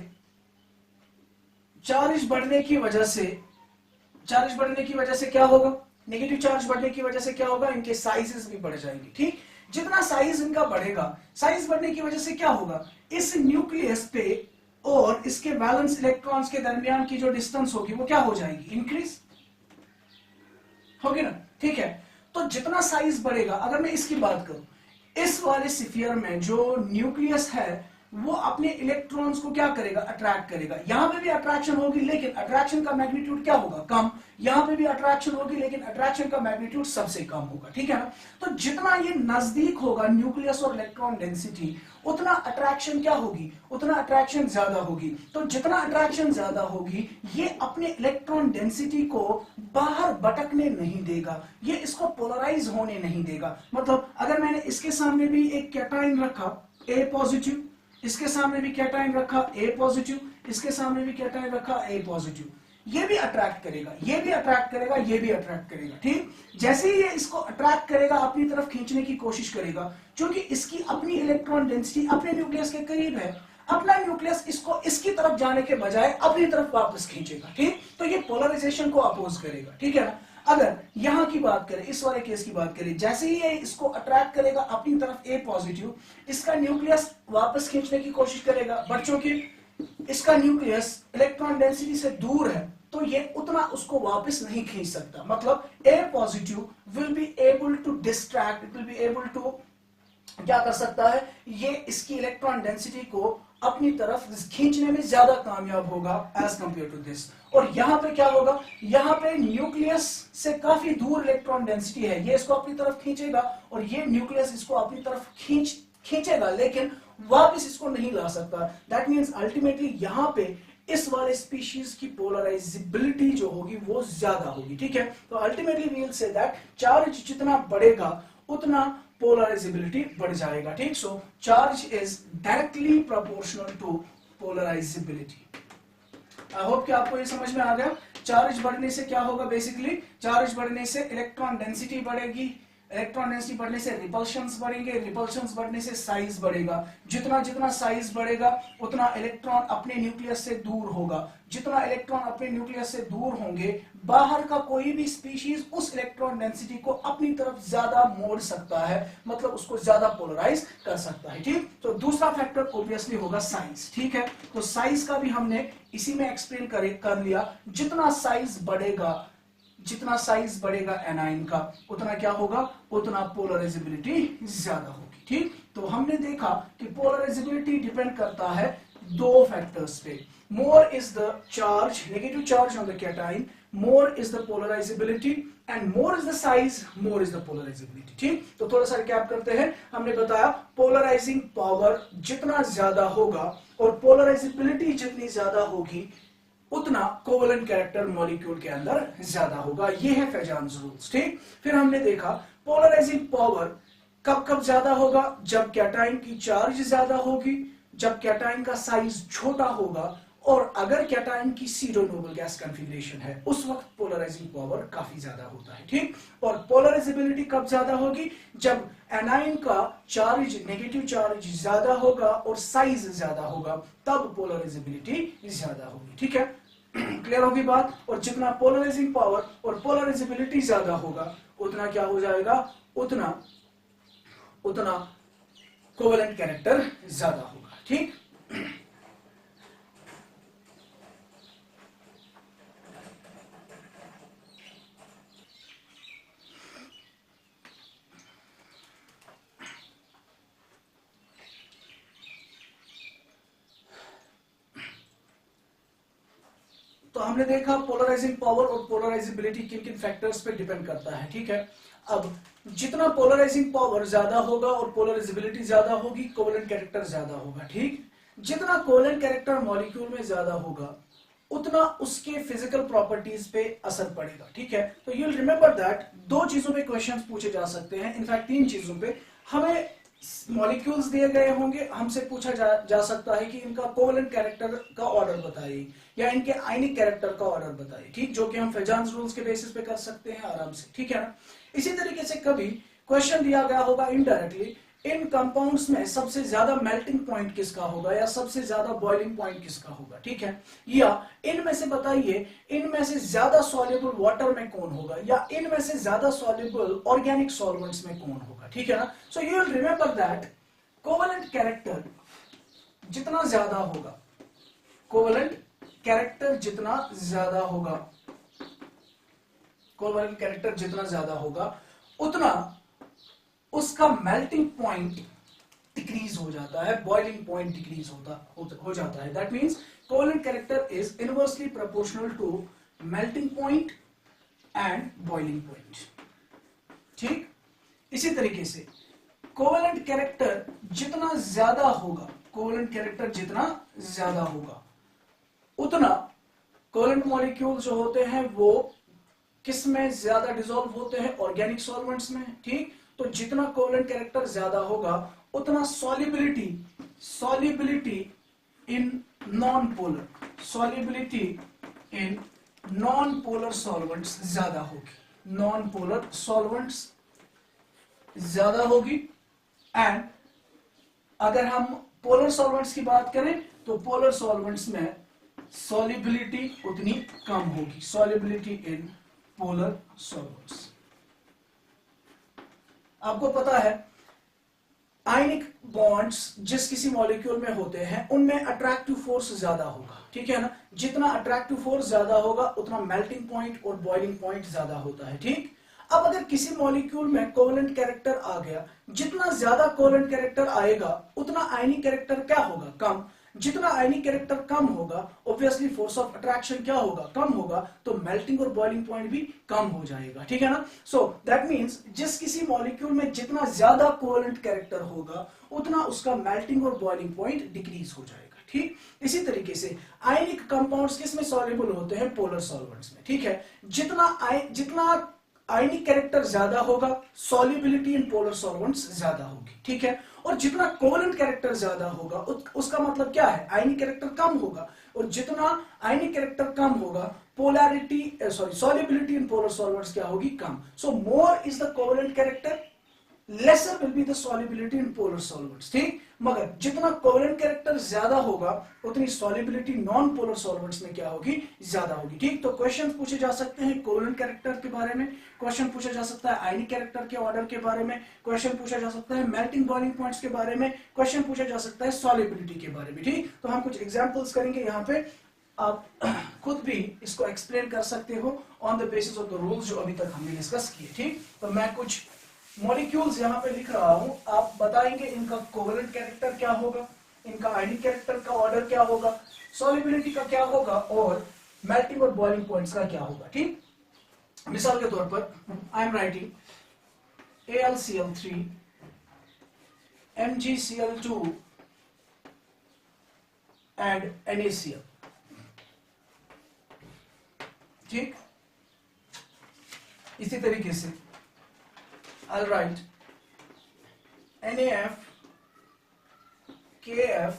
क्या होगा, नेगेटिव चार्ज बढ़ने की वजह से क्या होगा, इनके साइजेस भी बढ़ जाएंगे, ठीक। जितना साइज इनका बढ़ेगा, साइज बढ़ने की वजह से क्या होगा, इस न्यूक्लियस पे और इसके वैलेंस इलेक्ट्रॉन्स के दरमियान की जो डिस्टेंस होगी वो क्या हो जाएगी, इंक्रीज होगी ना, ठीक है। तो जितना साइज बढ़ेगा, अगर मैं इसकी बात करूं, इस वाले स्फीयर में जो न्यूक्लियस है वो अपने इलेक्ट्रॉन्स को क्या करेगा, अट्रैक्ट करेगा। यहां पे भी अट्रैक्शन होगी लेकिन अट्रैक्शन का मैग्नीट्यूड क्या होगा, कम। यहां पे भी अट्रैक्शन होगी लेकिन अट्रैक्शन का मैग्नीट्यूड सबसे कम होगा, ठीक है ना। तो जितना ये नजदीक होगा न्यूक्लियस और इलेक्ट्रॉन डेंसिटी, उतना अट्रैक्शन क्या होगी, उतना अट्रैक्शन ज्यादा होगी। तो जितना अट्रैक्शन ज्यादा होगी ये अपने इलेक्ट्रॉन डेंसिटी को बाहर भटकने नहीं देगा, ये इसको पोलराइज होने नहीं देगा। मतलब अगर मैंने इसके सामने भी एक कैटायन रखा A पॉजिटिव, इसके सामने भी कैटायन रखा A पॉजिटिव, इसके सामने भी कैटायन रखा A पॉजिटिव, ये भी अट्रैक्ट करेगा, ये भी अट्रैक्ट करेगा, ये भी अट्रैक्ट करेगा, ठीक। जैसे ही ये इसको अट्रैक्ट करेगा, अपनी तरफ खींचने की कोशिश करेगा, क्योंकि इसकी अपनी इलेक्ट्रॉन डेंसिटी अपने न्यूक्लियस के करीब है, अपना न्यूक्लियस इसको इसकी तरफ जाने के बजाय अपनी तरफ वापस खींचेगा, ठीक। तो ये पोलराइजेशन को अपोज करेगा, ठीक है ना। अगर यहां की बात करें, इस वाले केस की बात करें, जैसे ही ये इसको अट्रैक्ट करेगा अपनी तरफ A पॉजिटिव, इसका न्यूक्लियस वापस खींचने की कोशिश करेगा, बट चूंकि इसका न्यूक्लियस इलेक्ट्रॉन डेंसिटी से दूर है तो ये उतना उसको वापस नहीं खींच सकता। मतलब A positive will be able to distract, it will be able to क्या कर सकता है, ये इसकी इलेक्ट्रॉन डेंसिटी को अपनी तरफ खींचने में ज्यादा कामयाब होगा एज कंपेयर टू दिस। और यहां पे क्या होगा, यहां पे न्यूक्लियस से काफी दूर इलेक्ट्रॉन डेंसिटी है, ये इसको अपनी तरफ खींचेगा और ये न्यूक्लियस इसको अपनी तरफ खींचेगा लेकिन वापस इसको नहीं ला सकता। दैट मींस अल्टीमेटली यहां पे इस वाले स्पीशीज की पोलराइजेबिलिटी जो होगी वो ज्यादा होगी, ठीक है। तो ultimately we will say that charge जितना बढ़ेगा उतना पोलराइजेबिलिटी बढ़ जाएगा, ठीक। So charge is directly proportional to polarisability. I hope कि आपको ये समझ में आ गया। चार्ज बढ़ने से क्या होगा, बेसिकली चार्ज बढ़ने से इलेक्ट्रॉन डेंसिटी बढ़ेगी, इलेक्ट्रॉन डेंसिटी बढ़ने से रिपल्शंस बढ़ेंगे, रिपल्शंस बढ़ने से साइज बढ़ेगा। जितना जितना साइज बढ़ेगा उतना इलेक्ट्रॉन अपने न्यूक्लियस से दूर होगा, जितना इलेक्ट्रॉन अपने न्यूक्लियस से दूर होंगे बाहर का कोई भी स्पीशीज उस इलेक्ट्रॉन डेंसिटी को अपनी तरफ ज्यादा मोड़ सकता है, मतलब उसको ज्यादा पोलराइज कर सकता है, ठीक। तो दूसरा फैक्टर ऑब्वियसली होगा साइज, ठीक है। तो साइज का भी हमने इसी में एक्सप्लेन कर लिया। जितना साइज बढ़ेगा, जितना साइज बढ़ेगा एनाइन का, उतना क्या होगा, उतना पोलराइजेबिलिटी ज्यादा होगी, ठीक। तो हमने देखा कि पोलराइजेबिलिटी डिपेंड करता है दो फैक्टर्स पे। More is the charge, negative charge on the cation, more is the polarisability and more is the size, more is the polarisability, ठीक। तो थोड़ा सा रिकैप करते हैं। हमने बताया पोलराइजिंग पावर जितना ज्यादा होगा और पोलराइजेबिलिटी जितनी ज्यादा होगी उतना कोवेलेंट कैरेक्टर मॉलिक्यूल के अंदर ज्यादा होगा। ये है फेजान्स रूल्स, ठीक। फिर हमने देखा पोलराइजिंग पावर कब कब ज्यादा होगा, जब कैटाइन की चार्ज ज्यादा होगी, जब कैटाइन का साइज छोटा होगा और अगर कैटाइन की सीरो नोबल गैस कॉन्फ़िगरेशन है उस वक्त पोलराइजिंग पावर काफी ज्यादा होता है, ठीक। और पोलराइजेबिलिटी कब ज्यादा होगी, जब एनाइन का चार्ज, नेगेटिव चार्ज ज्यादा होगा और साइज ज्यादा होगा, तब पोलराइजेबिलिटी ज्यादा होगी, ठीक है। क्लियर होगी बात। और जितना पोलराइजिंग पावर और पोलराइजेबिलिटी ज्यादा होगा उतना क्या हो जाएगा, उतना उतना कोवेलेंट कैरेक्टर ज्यादा होगा, ठीक। तो हमने देखा पोलराइजिंग पावर और पोलराइजेबिलिटी किन किन फैक्टर्स पे डिपेंड करता है, ठीक है। अब जितना पोलराइजिंग पावर ज्यादा होगा और पोलराइजेबिलिटी ज्यादा होगी, कोवेलेंट कैरेक्टर ज्यादा होगा, ठीक। जितना कोवेलेंट कैरेक्टर मॉलिक्यूल में ज्यादा होगा उतना उसके फिजिकल प्रॉपर्टीज पे असर पड़ेगा, ठीक है। तो यू विल रिमेंबर दैट दो चीजों पे क्वेश्चंस पूछे जा सकते हैं, इनफैक्ट तीन चीजों पे। हमें मॉलिक्यूल्स दिए गए होंगे, हमसे पूछा जा सकता है कि इनका कोवेलेंट कैरेक्टर का ऑर्डर बताइए या इनके आयनिक कैरेक्टर का ऑर्डर बताइए, ठीक, जो कि हम फेजान्स रूल्स के बेसिस पे कर सकते हैं आराम से, ठीक है ना। इसी तरीके से कभी क्वेश्चन दिया गया होगा इनडायरेक्टली, इन कंपाउंड्स में सबसे ज्यादा मेल्टिंग पॉइंट किसका होगा या सबसे ज्यादा बॉइलिंग पॉइंट किसका होगा, ठीक है। या इनमें से बताइए, इनमें से ज्यादा सॉल्युबल वाटर में कौन होगा या इनमें से ज्यादा सॉल्युबल ऑर्गेनिक सॉल्वेंट्स में कौन होगा, ठीक है ना। So you will remember that covalent character जितना ज्यादा होगा, कोवेलेंट कैरेक्टर जितना ज्यादा होगा, कोवेलेंट कैरेक्टर जितना ज्यादा होगा उसका मेल्टिंग पॉइंट डिक्रीज हो जाता है, बॉइलिंग पॉइंट डिक्रीज हो जाता है। That means covalent character is inversely proportional to melting point and boiling point. ठीक, इसी तरीके से कोवेलेंट कैरेक्टर जितना ज्यादा होगा, कोवेलेंट कैरेक्टर जितना ज्यादा होगा उतना कोवेलेंट मॉलिक्यूल जो होते हैं वो किस में ज्यादा डिसॉल्व होते हैं, ऑर्गेनिक सॉल्वेंट्स में। ठीक, तो जितना कोवेलेंट कैरेक्टर ज्यादा होगा उतना solubility in non polar solvents ज्यादा होगी, नॉन पोलर सॉल्वेंट्स ज्यादा होगी। एंड अगर हम पोलर सॉल्वेंट्स की बात करें तो पोलर सॉल्वेंट्स में सॉल्युबिलिटी उतनी कम होगी, सॉल्युबिलिटी इन पोलर सॉल्वेंट्स। आपको पता है आयनिक बॉन्ड्स जिस किसी मॉलिक्यूल में होते हैं उनमें अट्रैक्टिव फोर्स ज्यादा होगा, ठीक है ना। जितना अट्रैक्टिव फोर्स ज्यादा होगा उतना मेल्टिंग पॉइंट और बॉइलिंग पॉइंट ज्यादा होता है। ठीक, अब अगर किसी मॉलिक्यूल में कोवेलेंट कैरेक्टर आ गया, जितना ज्यादा कोवेलेंट कैरेक्टर आएगा उतना आयनिक कैरेक्टर क्या होगा, कम। जितना आयनिक कैरेक्टर कम होगा ऑब्वियसली फोर्स ऑफ अट्रैक्शन क्या होगा, कम होगा, तो मेल्टिंग और बॉइलिंग पॉइंट भी कम हो जाएगा, ठीक है ना। सो दैट मींस जिस किसी मॉलिक्यूल में जितना ज्यादा कोवेलेंट कैरेक्टर होगा उतना उसका मेल्टिंग और बॉइलिंग पॉइंट डिक्रीज हो जाएगा। ठीक, इसी तरीके से आयनिक कंपाउंड्स किसमें सॉल्युबल होते हैं, पोलर सॉल्वेंट्स में। ठीक है, जितना आयनिक कैरेक्टर ज्यादा होगा सॉल्युबिलिटी इन पोलर सॉल्वेंट्स ज्यादा होगी, ठीक है। और जितना कोवेलेंट कैरेक्टर ज्यादा होगा उसका मतलब क्या है, आयनिक कैरेक्टर कम होगा, और जितना आयनिक कैरेक्टर कम होगा सॉल्युबिलिटी इन पोलर सॉल्वेंट्स क्या होगी, कम। So more is the covalent character, lesser will be the solubility in polar solvents. ठीक, मगर जितना कोवेलेंट कैरेक्टर ज्यादा होगा उतनी सॉल्युबिलिटी नॉन पोलर सॉल्वेंट्स में क्या होगी, ज्यादा होगी। ठीक, तो क्वेश्चन पूछे जा सकते हैं कोवेलेंट कैरेक्टर के बारे में, क्वेश्चन पूछा जा सकता है आयनिक कैरेक्टर के ऑर्डर के बारे में, क्वेश्चन पूछा जा सकता है मेल्टिंग बॉइलिंग पॉइंट्स के बारे में, क्वेश्चन पूछा जा सकता है सॉल्युबिलिटी के बारे में। ठीक, तो हम कुछ एग्जांपल्स करेंगे यहाँ पे, आप खुद भी इसको एक्सप्लेन कर सकते हो on the basis of the rules जो अभी तक हमने डिस्कस किए। ठीक, तो मैं कुछ मॉलिक्यूल्स यहाँ पे लिख रहा हूं, आप बताएंगे इनका कोवेलेंट कैरेक्टर क्या होगा, इनका आयनिक कैरेक्टर का ऑर्डर क्या होगा, सॉल्युबिलिटी का क्या होगा और मेल्टिंग और बॉइलिंग पॉइंट्स का क्या होगा। ठीक, मिसाल के तौर पर I am writing AlCl3 MgCl2 and NaCl। ठीक, इसी तरीके से I'll write NaF, KF,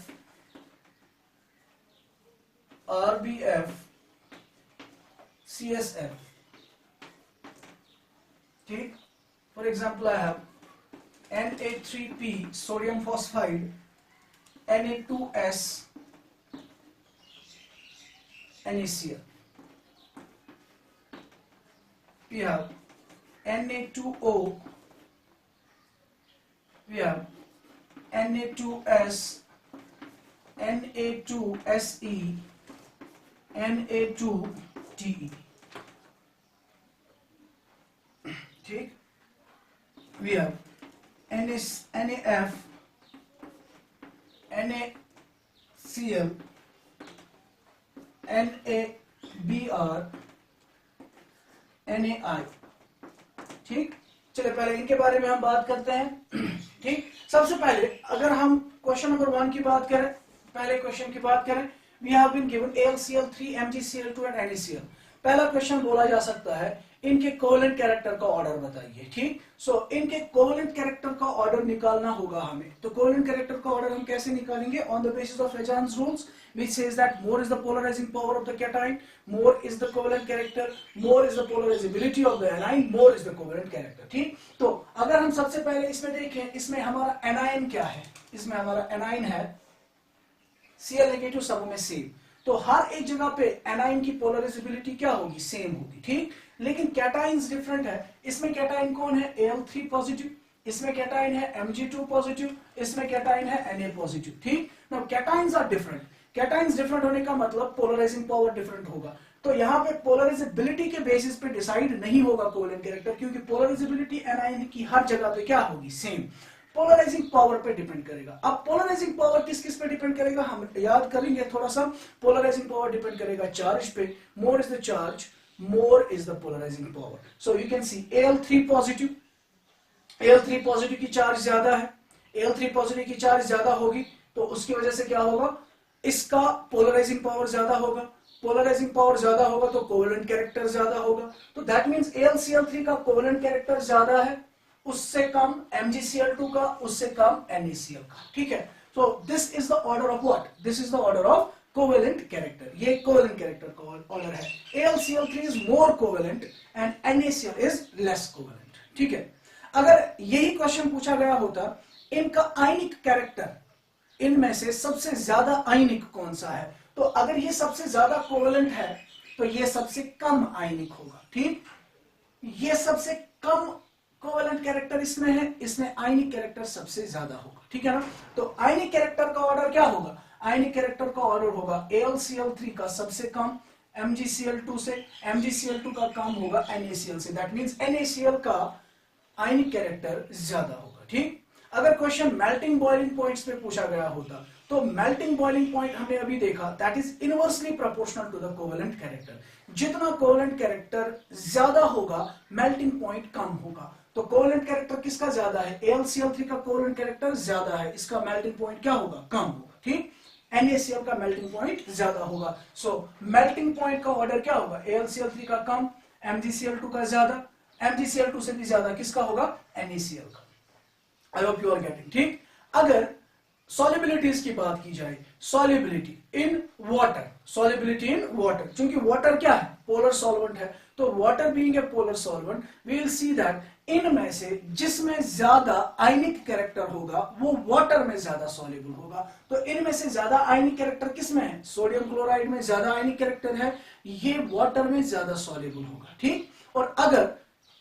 RBF, CSF. ठीक, for example I have Na3P sodium phosphide, Na2S, NaCl. We have Na2O, we have Na2S, Na2Se, Na2Te. ठीक, we have NaF, NaCl, NaBr, NaI। ठीक, चलिए पहले इनके बारे में हम बात करते हैं। ठीक, सबसे पहले अगर हम क्वेश्चन नंबर 1 की बात करें, पहले क्वेश्चन की बात करें, we have been given AlCl3 MgCl2 and NaCl। पहला क्वेश्चन बोला जा सकता है इनके कोवेलेंट कैरेक्टर का ऑर्डर बताइए। ठीक, सो इनके कोवेलेंट कैरेक्टर का ऑर्डर निकालना होगा हमें, तो कोवेलेंट कैरेक्टर का ऑर्डर हम कैसे निकालेंगे, on the basis of Fajans rules which says that more is the polarizing power of the cation, more is the covalent character, more is the polarizability of the anion, more is the covalent character। ठीक, तो अगर हम सबसे पहले इसमें देखें, इसमें हमारा एनायन क्या है, इसमें हमारा एनायन है Cl नेगेटिव सब में सेम, तो हर एक जगह पे एनायन की पोलराइजेबिलिटी क्या होगी, सेम होगी। ठीक, लेकिन कैटायंस डिफरेंट है, इसमें कैटायन कौन है, Al3 पॉजिटिव, इसमें कैटायन है Mg2 पॉजिटिव, इसमें कैटायन है Na पॉजिटिव। ठीक, now cations are different, cations different होने का मतलब पोलराइजिंग पावर डिफरेंट होगा। तो यहाँ पे पोलराइजेबिलिटी के बेसिस पे डिसाइड नहीं होगा कोवेलेंट कैरेक्टर, क्योंकि पोलराइजेबिलिटी एनायन की हर जगह पे क्या होगी, सेम। पोलराइजिंग पावर पे डिपेंड करेगा। अब पोलराइजिंग पावर किस किस पे डिपेंड करेगा हम याद करेंगे थोड़ा सा। पोलराइजिंग पावर डिपेंड करेगा चार्ज पे, more is the charge more is the polarising power. So you can see Al3 positive, Al3 positive की चार्ज ज्यादा है, Al3 पॉजिटिव की चार्ज ज्यादा होगी तो उसकी वजह से क्या होगा, इसका पोलराइजिंग पावर ज्यादा होगा। पोलराइजिंग पावर ज्यादा होगा तो कोवेलेंट कैरेक्टर ज्यादा होगा। तो दैट मींस AlCl3 का कोवेलेंट कैरेक्टर ज्यादा है, उससे कम MgCl2 का, उससे कम NaCl का। ठीक है, so this is the order of what, this is the order of covalent character. ये कोवेलेंट कैरेक्टर का ऑर्डर है। AlCl3 is more covalent and NaCl is less covalent. ठीक है, अगर यही क्वेश्चन पूछा गया होता इनका आयनिक कैरेक्टर, इनमें से सबसे ज्यादा आयनिक कौन सा है, तो अगर ये सबसे ज्यादा कोवेलेंट है तो ये सबसे कम आयनिक होगा। ठीक, ये सबसे कम कोवेलेंट कैरेक्टर इसमें है, इसमें आयनिक कैरेक्टर सबसे ज्यादा होगा। ठीक है ना, तो आयनिक कैरेक्टर का ऑर्डर क्या होगा, आयनिक कैरेक्टर का ऑर्डर होगा AlCl3 का सबसे कम MgCl2 से, MgCl2 का कम होगा NaCl से। दैट मींस NaCl का आयनिक कैरेक्टर ज्यादा होगा। ठीक, अगर क्वेश्चन मेल्टिंग बॉइलिंग पॉइंट्स पे पूछा गया होता तो मेल्टिंग बॉइलिंग पॉइंट हमने अभी देखा that is inversely proportional to the covalent character. जितना कोवेलेंट कैरेक्टर ज्यादा होगा मेल्टिंग पॉइंट कम होगा। तो कोवेलेंट कैरेक्टर किसका ज्यादा है, AlCl3 का कोवेलेंट कैरेक्टर ज्यादा है, इसका मेल्टिंग पॉइंट क्या होगा, कम होगा। ठीक, NaCl का मेल्टिंग पॉइंट ज्यादा होगा। सो मेल्टिंग पॉइंट का ऑर्डर क्या होगा, AlCl3 का कम, MgCl2 का ज्यादा, MgCl2 से भी ज्यादा किसका होगा, NaCl का। I hope you are getting. ठीक, अगर सॉल्युबिलिटीज की बात की जाए, solubility in water, solubility in water, क्योंकि वाटर क्या है, पोलर सॉल्वेंट है, तो water being a polar solvent we will see that इनमें से जिसमें ज्यादा आयनिक कैरेक्टर होगा वो वाटर में ज्यादा सॉल्युबल होगा। तो इनमें से ज्यादा आयनिक कैरेक्टर किसमें है, सोडियम क्लोराइड में ज्यादा आयनिक कैरेक्टर है, ये वाटर में ज्यादा सॉल्युबल होगा। ठीक, और अगर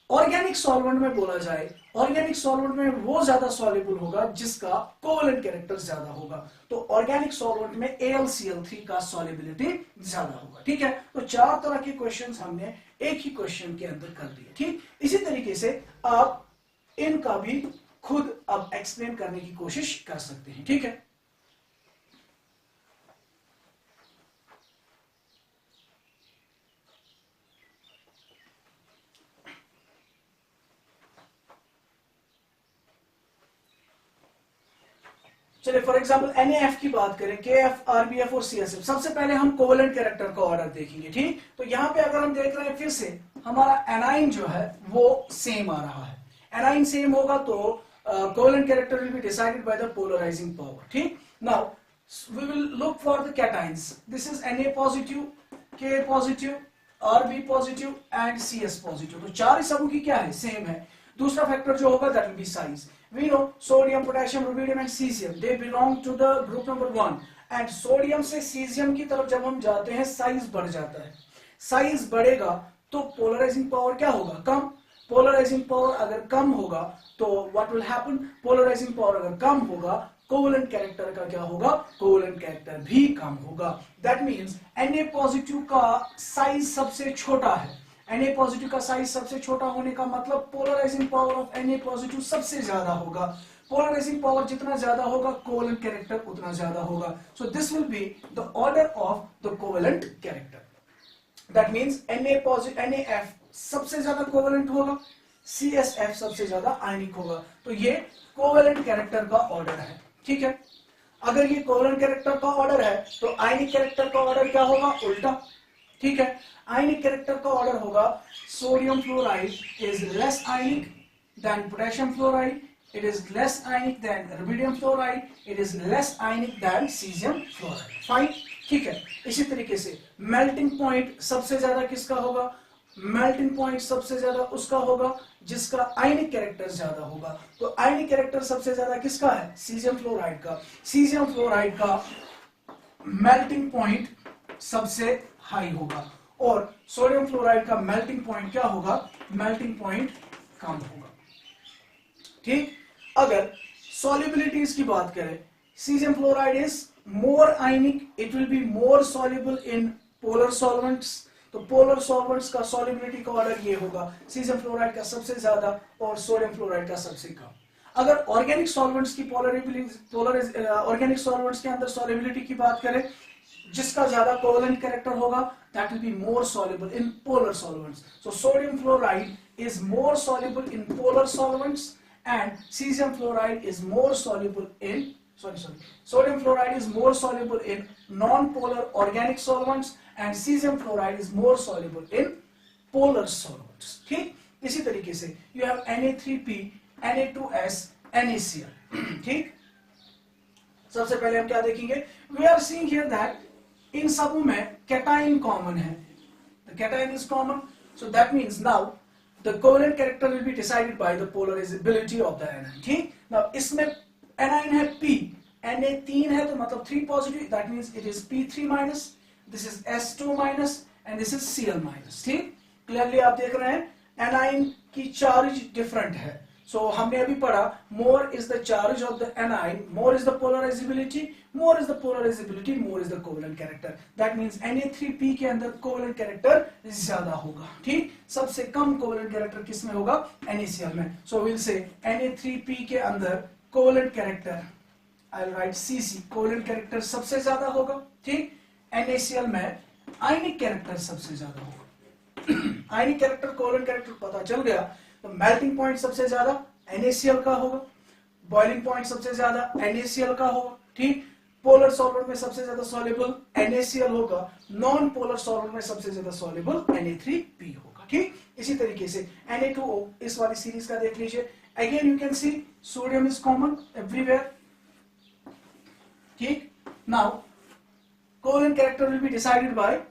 ऑर्गेनिक सॉल्वेंट में बोला जाए, ऑर्गेनिक सॉल्वेंट में वो ज्यादा सॉल्युबल होगा जिसका कोवेलेंट कैरेक्टर ज्यादा होगा। तो ऑर्गेनिक सॉल्वेंट में AlCl3 का सॉल्युबिलिटी ज्यादा होगा। ठीक है, तो चार तरह के क्वेश्चंस हमने एक ही क्वेश्चन के अंदर कर दिए। ठीक, इसी तरीके से आप इनका भी खुद अब एक्सप्लेन करने की कोशिश कर सकते हैं। ठीक है, चलिए फॉर एग्जांपल NaF की बात करें, KF, RBF और CSF। सबसे पहले हम कोवेलेंट कैरेक्टर का ऑर्डर देखेंगे। ठीक, तो यहां पे अगर हम देख रहे हैं फिर से हमारा एनाइन जो है वो सेम आ रहा है, एनाइन सेम होगा तो covalent character will be decided by the polarising power. ठीक, now we will look for the cations. This is Na positive, K positive, RB positive and CS positive. तो चार सबों की क्या है, सेम है। दूसरा फैक्टर जो होगा that will be size. We know sodium, potassium, rubidium and cesium they belong to the group number 1 and sodium से cesium की तरफ जब हम जाते हैं साइज बढ़ जाता है। साइज बढ़ेगा तो पोलराइजिंग पावर क्या होगा, कम। पोलराइजिंग पावर अगर कम होगा तो what will happen, polarizing power अगर कम होगा कोवेलेंट कैरेक्टर का क्या होगा, कोवेलेंट कैरेक्टर भी कम होगा। दैट मींस Na पॉजिटिव का साइज सबसे छोटा है। Na पॉजिटिव का साइज सबसे छोटा होने का मतलब polarizing power of Na positive सबसे ज्यादा होगा। पोलराइजिंग पावर जितना ज्यादा होगा कोवेलेंट कैरेक्टर उतना ज्यादा होगा। So this will be the order of the covalent character. That means NaF सबसे ज्यादा कोवेलेंट होगा, CSF सबसे ज्यादा आयनिक होगा। तो ये कोवेलेंट कैरेक्टर का ऑर्डर है। ठीक है, अगर ये कोवेलेंट कैरेक्टर का ऑर्डर है तो आयनिक कैरेक्टर का ऑर्डर क्या होगा, उल्टा। ठीक है, आयनिक कैरेक्टर का ऑर्डर होगा sodium fluoride is less ionic than potassium fluoride, it is less ionic than rubidium fluoride, it is less ionic than caesium fluoride. Fine, ठीक है। इसी तरीके से मेल्टिंग पॉइंट सबसे ज्यादा किसका होगा, मेल्टिंग पॉइंट सबसे ज्यादा उसका होगा जिसका आयनिक कैरेक्टर ज्यादा होगा। तो आयनिक कैरेक्टर सबसे ज्यादा किसका है, सीजियम फ्लोराइड का। सीजियम फ्लोराइड का मेल्टिंग पॉइंट सबसे हाई होगा और सोडियम फ्लोराइड का मेल्टिंग पॉइंट क्या होगा, मेल्टिंग पॉइंट कम होगा। ठीक, अगर सॉल्युबिलिटीज की बात करें, caesium fluoride is more ionic, it will be more soluble in polar solvents. तो पोलर सॉल्वेंट्स का सॉल्युबिलिटी का ऑर्डर ये होगा, सीजियम फ्लोराइड का सबसे ज्यादा और सोडियम फ्लोराइड का सबसे कम. अगर ऑर्गेनिक सॉल्वेंट्स की ऑर्गेनिक सॉल्वेंट्स के अंदर सॉल्युबिलिटी की बात करें, जिसका ज्यादा कोवेलेंट कैरेक्टर होगा, that will be more soluble in polar solvents. So sodium fluoride is more soluble in polar solvents and cesium fluoride is more soluble in sodium fluoride is more soluble in non-polar organic solvents and cesium fluoride is more soluble in polar solvents. ठीक, इसी तरीके से you have Na3P, Na2S, NaCl. ठीक, सबसे पहले हम क्या देखेंगे? We are seeing here that इन सबों में cation common है. The cation is common, so that means now the covalent character will be decided by the polarizability of the anion. ठीक, now इसमें anion है P, Na3 है तो मतलब 3 positive, that means it is P3 minus, this is S2 minus and this is Cl minus. ठीक, clearly आप देख रहे हैं anion की charge different है. So हमने अभी पढ़ा more is the charge of the anion, more is the polarizability, more is the polarizability, more is the covalent character. That means Na3P के अंदर covalent character ज्यादा होगा. ठीक, सबसे कम covalent character किस में होगा? NaCl में. So we'll say Na3P के अंदर covalent character, I'll write Cc, covalent character सबसे ज्यादा होगा. ठीक, NaCl में ionic character सबसे ज्यादा होगा. ionic character, covalent character पता चल गया. तो मेल्टिंग पॉइंट सबसे ज्यादा NaCl का होगा, बॉइलिंग पॉइंट सबसे ज्यादा NaCl का होगा. ठीक, पोलर सॉल्वेंट में सबसे ज्यादा सॉल्युबल NaCl होगा, नॉन पोलर सॉल्वेंट में सबसे ज्यादा सॉल्युबल Na3P होगा. ठीक, इसी तरीके से Na2O इस वाली सीरीज का देख लीजिए. Again you can see sodium is common everywhere. ठीक, now covalent character will be decided by,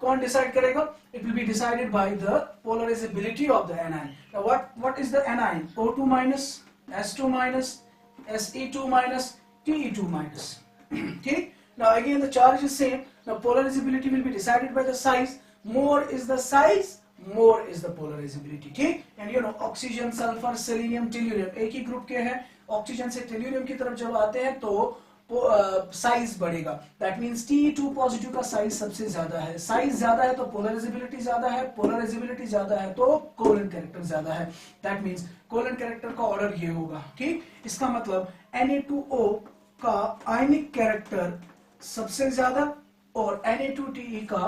कौन डिसाइड करेगा? It will be decided by the polarizability of the anion. Now what is the anion? O2 minus, S2 minus, Se2 minus, Te2 minus. Okay? Now again the charge is same. Now polarizability will be decided by the size. More is the size, more is the polarizability. Okay? And you know oxygen, sulfur, selenium, tellurium एक ही ग्रुप के हैं. ऑक्सीजन से टेल्यूरियम की तरफ जब आते हैं तो साइज बढ़ेगा. दैट मींस Te2 पॉजिटिव का साइज सबसे ज्यादा है. साइज ज्यादा है तो पोलराइजेबिलिटी ज्यादा है, पोलराइजेबिलिटी ज्यादा है तो कोवेलेंट कैरेक्टर ज्यादा है. दैट मींस कोवेलेंट कैरेक्टर का ऑर्डर ये होगा. ठीक, इसका मतलब Na2O का आयनिक कैरेक्टर सबसे ज्यादा और Na2Te का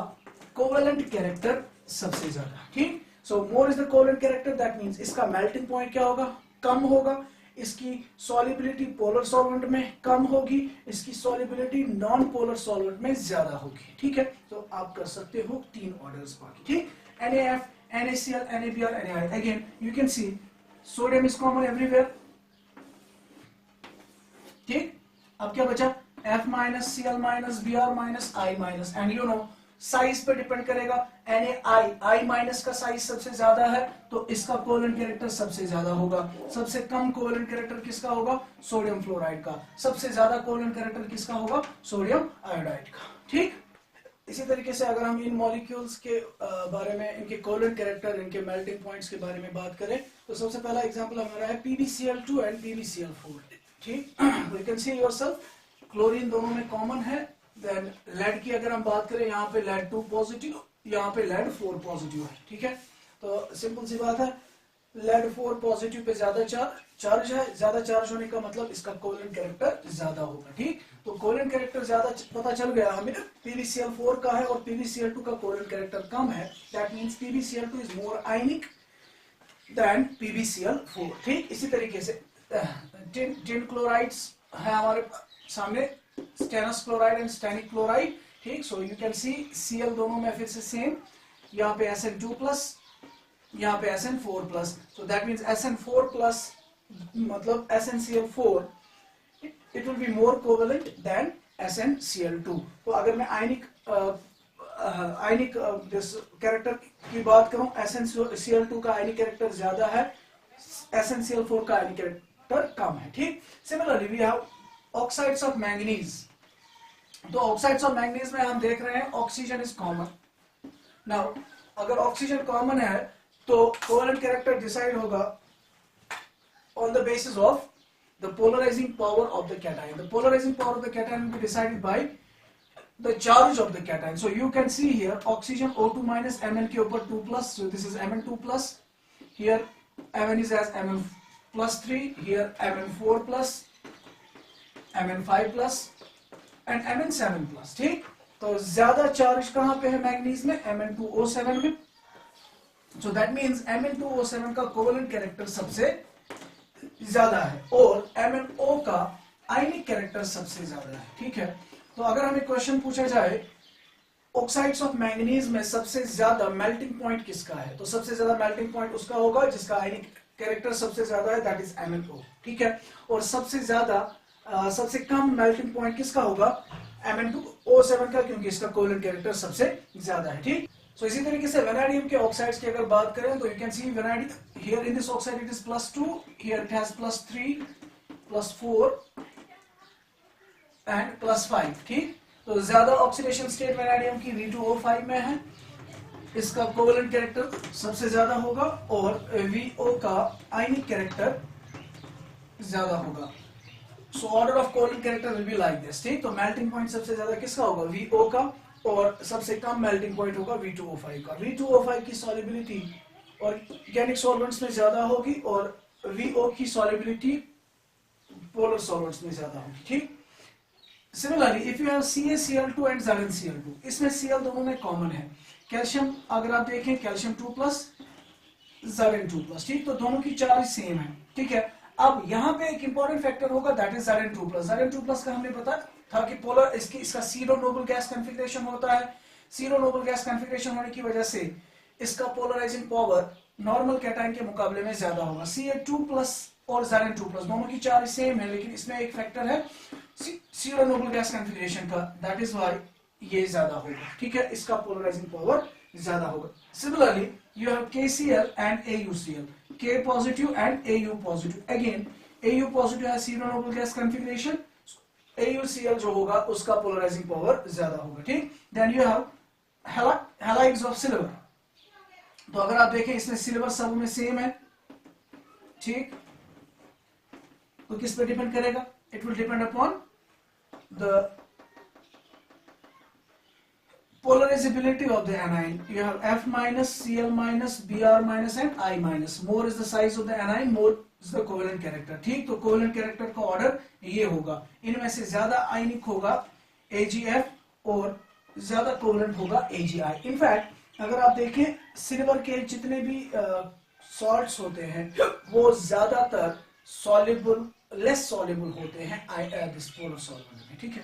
कोवेलेंट कैरेक्टर सबसे ज्यादा. ठीक, so more is the covalent character, that means इसका मेल्टिंग पॉइंट क्या होगा? कम होगा. इसकी सॉल्युबिलिटी पोलर सॉल्वेंट में कम होगी, इसकी सॉल्युबिलिटी नॉन पोलर सॉल्वेंट में ज्यादा होगी. ठीक है, तो आप कर सकते हो 3 ऑर्डर्स बाकी. ठीक, NaF, NaCl, NaBr, NaI. Again you can see sodium is common everywhere. ठीक, अब क्या बचा? F minus, Cl minus, Br minus, I minus. And you know size पे डिपेंड करेगा. I माइनस का साइज सबसे ज्यादा है तो इसका कोवेलेंट कैरेक्टर सबसे ज्यादा होगा. सबसे कम कोवेलेंट कैरेक्टर किसका होगा? सोडियम फ्लोराइड का. सबसे ज्यादा कोवेलेंट कैरेक्टर किसका होगा? सोडियम आयोडाइड का. ठीक, इसी तरीके से अगर हम इन मॉलिक्यूल्स के बारे में, इनके कोवेलेंट कैरेक्टर, इनके मेल्टिंग पॉइंट्स के बारे में बात करें तो सबसे पहला एग्जांपल हमारा है PbCl2 एंड PbCl4. ठीक, you can see yourself chlorine दोनों में कॉमन है. देन लेड की अगर हम बात करें, यहाँ पे लेड 2 पॉजिटिव, यहाँ पे लेड 4 पॉजिटिव है. ठीक है, तो सिंपल सी बात है, लेड 4 पॉजिटिव पे ज्यादा चार्ज है. ज्यादा चार्ज होने का मतलब इसका कोवेलेंट कैरेक्टर ज्यादा होगा. ठीक, तो कोवेलेंट कैरेक्टर ज्यादा पता चल गया हमें. PbCl4 का है और PbCl2 का कोवेलेंट कैरेक्टर कम है. That means PbCl2 is more ionic than PbCl4. ठीक, इसी तरीके से टिन क्लोराइड्स है हमारे सामने, stannous chloride and Stenik chloride. ठीक, सो यू कैन सी Cl दोनों में फिर से सेम. यहाँ पे SN2 प्लस, यहाँ पे SN4 plus. So that means SN4 plus मतलब SnCl4 it will be more covalent than SnCl2. तो अगर मैं आयनिक कैरेक्टर की बात करूं, SnCl2 का आयनिक कैरेक्टर ज्यादा है, SnCl4 का आयनिक कैरेक्टर कम है. ठीक, similarly we have oxides of manganese. तो ऑक्साइड्स ऑफ मैंगनीज में हम देख रहे हैं ऑक्सीजन इज कॉमन. नाउ अगर ऑक्सीजन कॉमन है तो कोवेलेंट कैरेक्टर डिसाइड होगा on the basis of the polarizing power of the cation. The polarizing power of the cation will be decided by the charge of the cation. So you can see here oxygen O2 minus Mn के ऊपर 2 plus, so this is Mn2 plus. Here Mn is as Mn plus 3, here Mn4 plus, Mn5 plus and Mn7 plus. ठीक, तो ज्यादा चार्ज कहाँ पे है मैग्नीज में? Mn2O7 में. So that means Mn2O7 का कोवेलेंट कैरेक्टर सबसे ज्यादा है और MnO का आयनिक कैरेक्टर सबसे ज्यादा है. ठीक है, तो अगर हमें क्वेश्चन पूछा जाए ऑक्साइड्स ऑफ मैंगनीज में सबसे ज्यादा मेल्टिंग पॉइंट किसका है, तो सबसे ज्यादा मेल्टिंग पॉइंट उसका होगा जिसका आयनिक कैरेक्टर सबसे ज्यादा है, दैट इज MnO. ठीक है, और सबसे कम मेल्टिंग पॉइंट किसका होगा? Mn2O7 का, क्योंकि इसका कोवेलेंट कैरेक्टर सबसे ज्यादा है. ठीक, सो इसी तरीके से वेनाडियम के ऑक्साइड्स की अगर बात करें तो you can C vanadium here in this oxide it is +2, here it has +3, +4 and +5. ठीक, तो ज्यादा ऑक्सीडेशन स्टेट वेनाडियम की V2O5 में है, इसका कोवेलेंट कैरेक्टर सबसे ज्यादा होगा और VO का आयनिक कैरेक्टर ज्यादा होगा. So order of covalent character will be like this. ठीक, तो मेल्टिंग पॉइंट सबसे ज्यादा किसका होगा? VO का, और सबसे कम मेल्टिंग पॉइंट होगा V2O5 का. V2O5 की सॉल्युबिलिटी ऑर्गेनिक सॉल्वेंट्स में ज्यादा होगी और VO की सॉल्युबिलिटी पोलर सॉल्वेंट्स में ज्यादा होगी. ठीक, similarly if you have CaCl2 and ZnCl2, इसमें Cl दोनों में कॉमन है. कैल्शियम अगर आप देखें कैल्शियम 2 प्लस Zn2 प्लस. ठीक, तो दोनों की चार्ज सेम है. ठीक है, अब यहाँ पे एक इंपॉर्टेंट फैक्टर होगा that is Zn2 plus. Zn2 plus का हमने पता था कि पोलर इसका सीरो नोबल गैस कॉन्फ़िगरेशन होता है. सीरो नोबल गैस कॉन्फ़िगरेशन होने की वजह से इसका पोलराइजिंग पावर नॉर्मल कैटायन के मुकाबले में ज्यादा होगा. Ca2 प्लस और Zn2 प्लस दोनों की चार्ज सेम है, लेकिन इसमें एक फैक्टर है सीरो नोबल गैस कॉन्फ़िगरेशन का, दैट इज व्हाई ये ज्यादा होगा. ठीक है, इसका पोलराइजिंग पावर ज्यादा होगा. Similarly you have KCl and AuCl, K positive and Au positive. Again Au positive है zero noble gas configuration, AuCl जो होगा उसका पोलराइजिंग पावर ज्यादा होगा. ठीक, then you have halides of silver. तो अगर आप देखें इसमें सिल्वर सब में सेम है. ठीक, तो किस पे डिपेंड करेगा? It will depend upon the polarizability of the anion. You have F minus, Cl minus, Br minus and I minus. More is the size of the anion, more is the covalent character. ठीक, तो covalent character का ऑर्डर ये होगा. इनमें से ज्यादा आयनिक होगा AgF और ज्यादा कोवेलेंट होगा AgI. इनफैक्ट अगर आप देखें सिल्वर के जितने भी सॉल्ट्स होते हैं वो ज्यादातर सॉल्युबल, लेस सॉल्युबल होते हैं दिस पोलर सॉल्वेंट में. ठीक है.